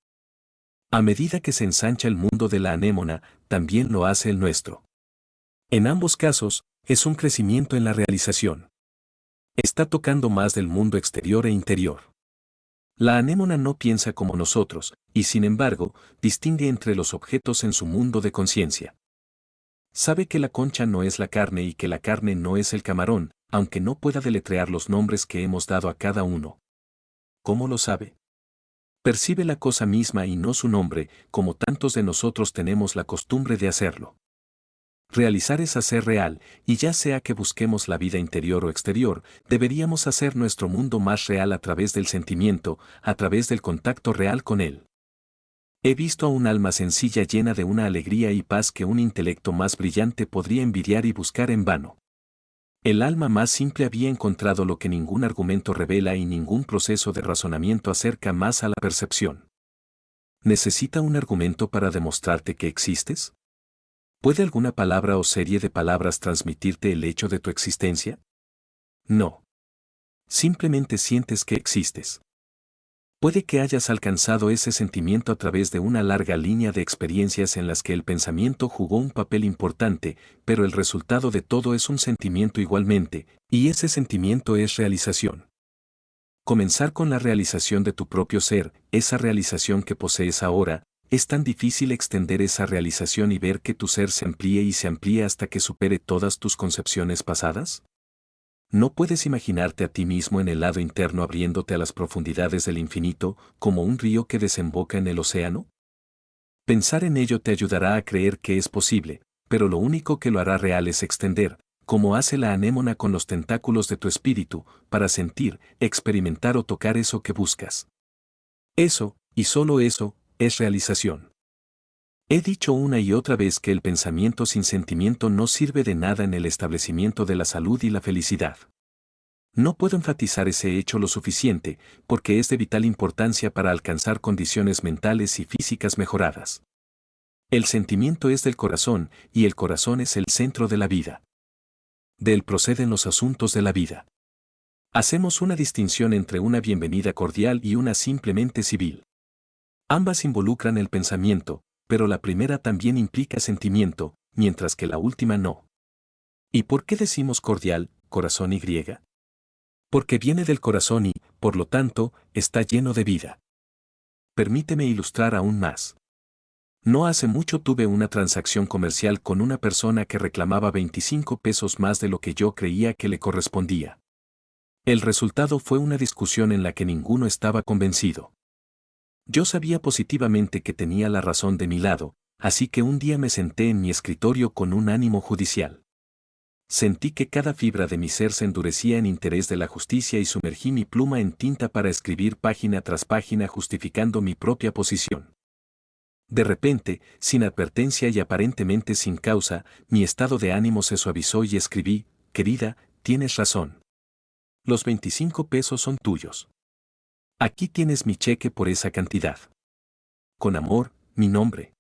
Speaker 1: A medida que se ensancha el mundo de la anémona, también lo hace el nuestro. En ambos casos, es un crecimiento en la realización. Está tocando más del mundo exterior e interior. La anémona no piensa como nosotros, y sin embargo, distingue entre los objetos en su mundo de conciencia. Sabe que la concha no es la carne y que la carne no es el camarón, aunque no pueda deletrear los nombres que hemos dado a cada uno. ¿Cómo lo sabe? Percibe la cosa misma y no su nombre, como tantos de nosotros tenemos la costumbre de hacerlo. Realizar es hacer real, y ya sea que busquemos la vida interior o exterior, deberíamos hacer nuestro mundo más real a través del sentimiento, a través del contacto real con él. He visto a un alma sencilla llena de una alegría y paz que un intelecto más brillante podría envidiar y buscar en vano. El alma más simple había encontrado lo que ningún argumento revela y ningún proceso de razonamiento acerca más a la percepción. ¿Necesita un argumento para demostrarte que existes? ¿Puede alguna palabra o serie de palabras transmitirte el hecho de tu existencia? No. Simplemente sientes que existes. Puede que hayas alcanzado ese sentimiento a través de una larga línea de experiencias en las que el pensamiento jugó un papel importante, pero el resultado de todo es un sentimiento igualmente, y ese sentimiento es realización. Comenzar con la realización de tu propio ser, esa realización que posees ahora, es tan difícil extender esa realización y ver que tu ser se amplíe y se amplíe hasta que supere todas tus concepciones pasadas. ¿No puedes imaginarte a ti mismo en el lado interno abriéndote a las profundidades del infinito, como un río que desemboca en el océano? Pensar en ello te ayudará a creer que es posible, pero lo único que lo hará real es extender, como hace la anémona con los tentáculos de tu espíritu, para sentir, experimentar o tocar eso que buscas. Eso, y solo eso, es realización. He dicho una y otra vez que el pensamiento sin sentimiento no sirve de nada en el establecimiento de la salud y la felicidad. No puedo enfatizar ese hecho lo suficiente, porque es de vital importancia para alcanzar condiciones mentales y físicas mejoradas. El sentimiento es del corazón, y el corazón es el centro de la vida. De él proceden los asuntos de la vida. Hacemos una distinción entre una bienvenida cordial y una simplemente civil. Ambas involucran el pensamiento, pero la primera también implica sentimiento, mientras que la última no. ¿Y por qué decimos cordial, corazón y griega? Porque viene del corazón y, por lo tanto, está lleno de vida. Permíteme ilustrar aún más. No hace mucho tuve una transacción comercial con una persona que reclamaba 25 pesos más de lo que yo creía que le correspondía. El resultado fue una discusión en la que ninguno estaba convencido. Yo sabía positivamente que tenía la razón de mi lado, así que un día me senté en mi escritorio con un ánimo judicial. Sentí que cada fibra de mi ser se endurecía en interés de la justicia y sumergí mi pluma en tinta para escribir página tras página justificando mi propia posición. De repente, sin advertencia y aparentemente sin causa, mi estado de ánimo se suavizó y escribí: querida, tienes razón. Los 25 pesos son tuyos. Aquí tienes mi cheque por esa cantidad. Con amor, mi nombre.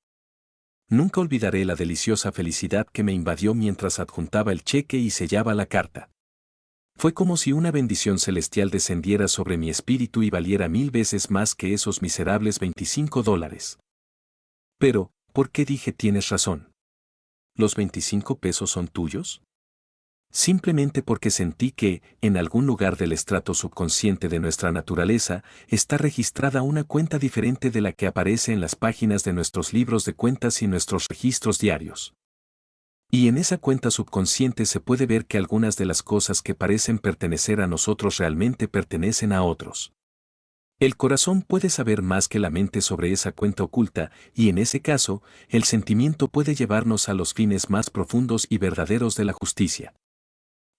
Speaker 1: Nunca olvidaré la deliciosa felicidad que me invadió mientras adjuntaba el cheque y sellaba la carta. Fue como si una bendición celestial descendiera sobre mi espíritu y valiera 1000 veces más que esos miserables $25. Pero, ¿por qué dije tienes razón? ¿Los 25 pesos son tuyos? Simplemente porque sentí que, en algún lugar del estrato subconsciente de nuestra naturaleza, está registrada una cuenta diferente de la que aparece en las páginas de nuestros libros de cuentas y nuestros registros diarios. Y en esa cuenta subconsciente se puede ver que algunas de las cosas que parecen pertenecer a nosotros realmente pertenecen a otros. El corazón puede saber más que la mente sobre esa cuenta oculta, y en ese caso, el sentimiento puede llevarnos a los fines más profundos y verdaderos de la justicia.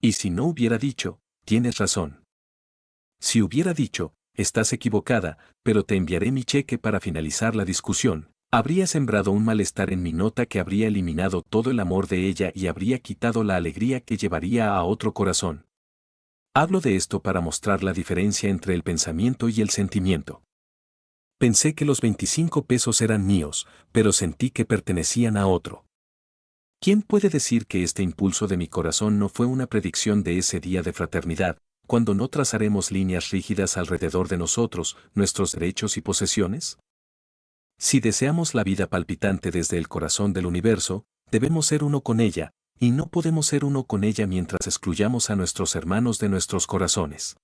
Speaker 1: Y si no hubiera dicho, tienes razón. Si hubiera dicho, estás equivocada, pero te enviaré mi cheque para finalizar la discusión, habría sembrado un malestar en mi nota que habría eliminado todo el amor de ella y habría quitado la alegría que llevaría a otro corazón. Hablo de esto para mostrar la diferencia entre el pensamiento y el sentimiento. Pensé que los 25 pesos eran míos, pero sentí que pertenecían a otro. ¿Quién puede decir que este impulso de mi corazón no fue una predicción de ese día de fraternidad, cuando no trazaremos líneas rígidas alrededor de nosotros, nuestros derechos y posesiones? Si deseamos la vida palpitante desde el corazón del universo, debemos ser uno con ella, y no podemos ser uno con ella mientras excluyamos a nuestros hermanos de nuestros corazones.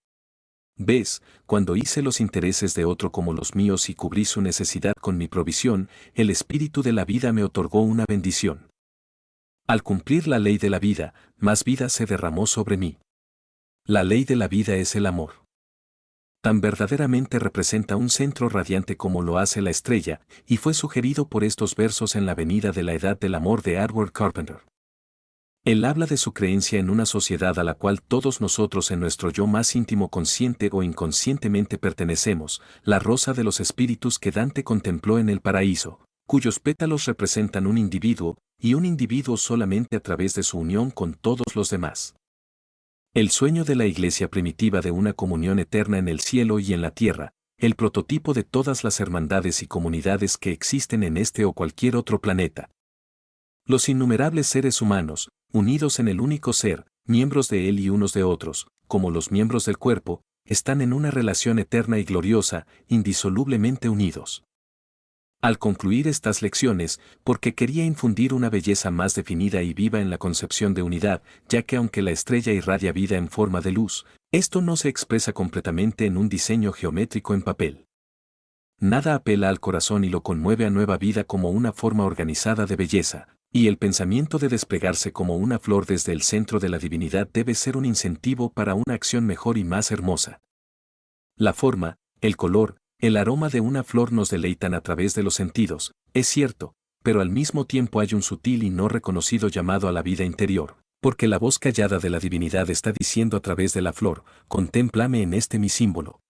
Speaker 1: ¿Ves? Cuando hice los intereses de otro como los míos y cubrí su necesidad con mi provisión, el espíritu de la vida me otorgó una bendición. Al cumplir la ley de la vida, más vida se derramó sobre mí. La ley de la vida es el amor. Tan verdaderamente representa un centro radiante como lo hace la estrella, y fue sugerido por estos versos en La venida de la edad del amor de Edward Carpenter. Él habla de su creencia en una sociedad a la cual todos nosotros en nuestro yo más íntimo consciente o inconscientemente pertenecemos, la rosa de los espíritus que Dante contempló en el paraíso, cuyos pétalos representan un individuo, y un individuo solamente a través de su unión con todos los demás. El sueño de la iglesia primitiva de una comunión eterna en el cielo y en la tierra, el prototipo de todas las hermandades y comunidades que existen en este o cualquier otro planeta. Los innumerables seres humanos, unidos en el único ser, miembros de él y unos de otros, como los miembros del cuerpo, están en una relación eterna y gloriosa, indisolublemente unidos. Al concluir estas lecciones, porque quería infundir una belleza más definida y viva en la concepción de unidad, ya que aunque la estrella irradia vida en forma de luz, esto no se expresa completamente en un diseño geométrico en papel. Nada apela al corazón y lo conmueve a nueva vida como una forma organizada de belleza, y el pensamiento de desplegarse como una flor desde el centro de la divinidad debe ser un incentivo para una acción mejor y más hermosa. La forma, el color, el aroma de una flor nos deleitan a través de los sentidos, es cierto, pero al mismo tiempo hay un sutil y no reconocido llamado a la vida interior, porque la voz callada de la divinidad está diciendo a través de la flor, contémplame en este mi símbolo.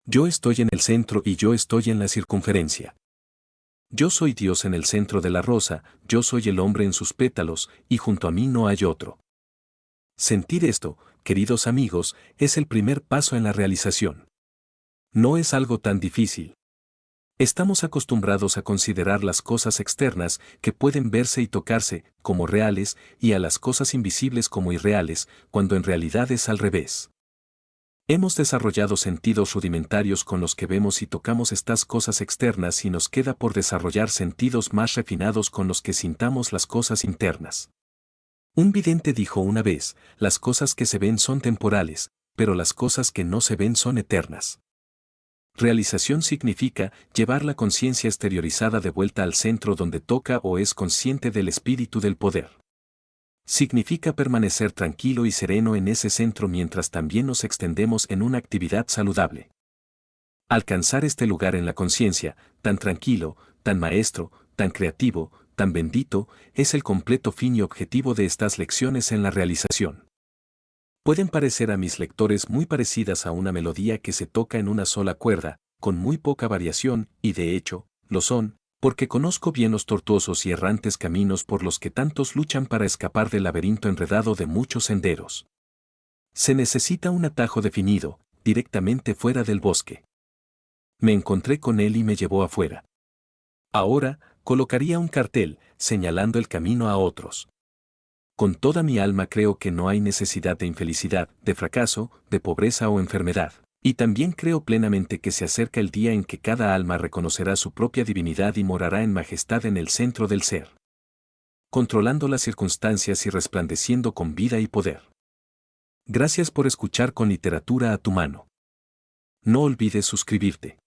Speaker 1: Yo estoy en el centro y yo estoy en la circunferencia. Yo soy Dios en el centro de la rosa, yo soy el hombre en sus pétalos, y junto a mí no hay otro. Sentir esto, queridos amigos, es el primer paso en la realización. No es algo tan difícil. Estamos acostumbrados a considerar las cosas externas, que pueden verse y tocarse, como reales, y a las cosas invisibles como irreales, cuando en realidad es al revés. Hemos desarrollado sentidos rudimentarios con los que vemos y tocamos estas cosas externas y nos queda por desarrollar sentidos más refinados con los que sintamos las cosas internas. Un vidente dijo una vez, las cosas que se ven son temporales, pero las cosas que no se ven son eternas. Realización significa llevar la conciencia exteriorizada de vuelta al centro donde toca o es consciente del espíritu del poder. Significa permanecer tranquilo y sereno en ese centro mientras también nos extendemos en una actividad saludable. Alcanzar este lugar en la conciencia, tan tranquilo, tan maestro, tan creativo, tan bendito, es el completo fin y objetivo de estas lecciones en la realización. Pueden parecer a mis lectores muy parecidas a una melodía que se toca en una sola cuerda, con muy poca variación, y de hecho, lo son, porque conozco bien los tortuosos y errantes caminos por los que tantos luchan para escapar del laberinto enredado de muchos senderos. Se necesita un atajo definido, directamente fuera del bosque. Me encontré con él y me llevó afuera. Ahora, colocaría un cartel, señalando el camino a otros. Con toda mi alma creo que no hay necesidad de infelicidad, de fracaso, de pobreza o enfermedad. Y también creo plenamente que se acerca el día en que cada alma reconocerá su propia divinidad y morará en majestad en el centro del ser, controlando las circunstancias y resplandeciendo con vida y poder. Gracias por escuchar con Literatura a tu mano. No olvides suscribirte.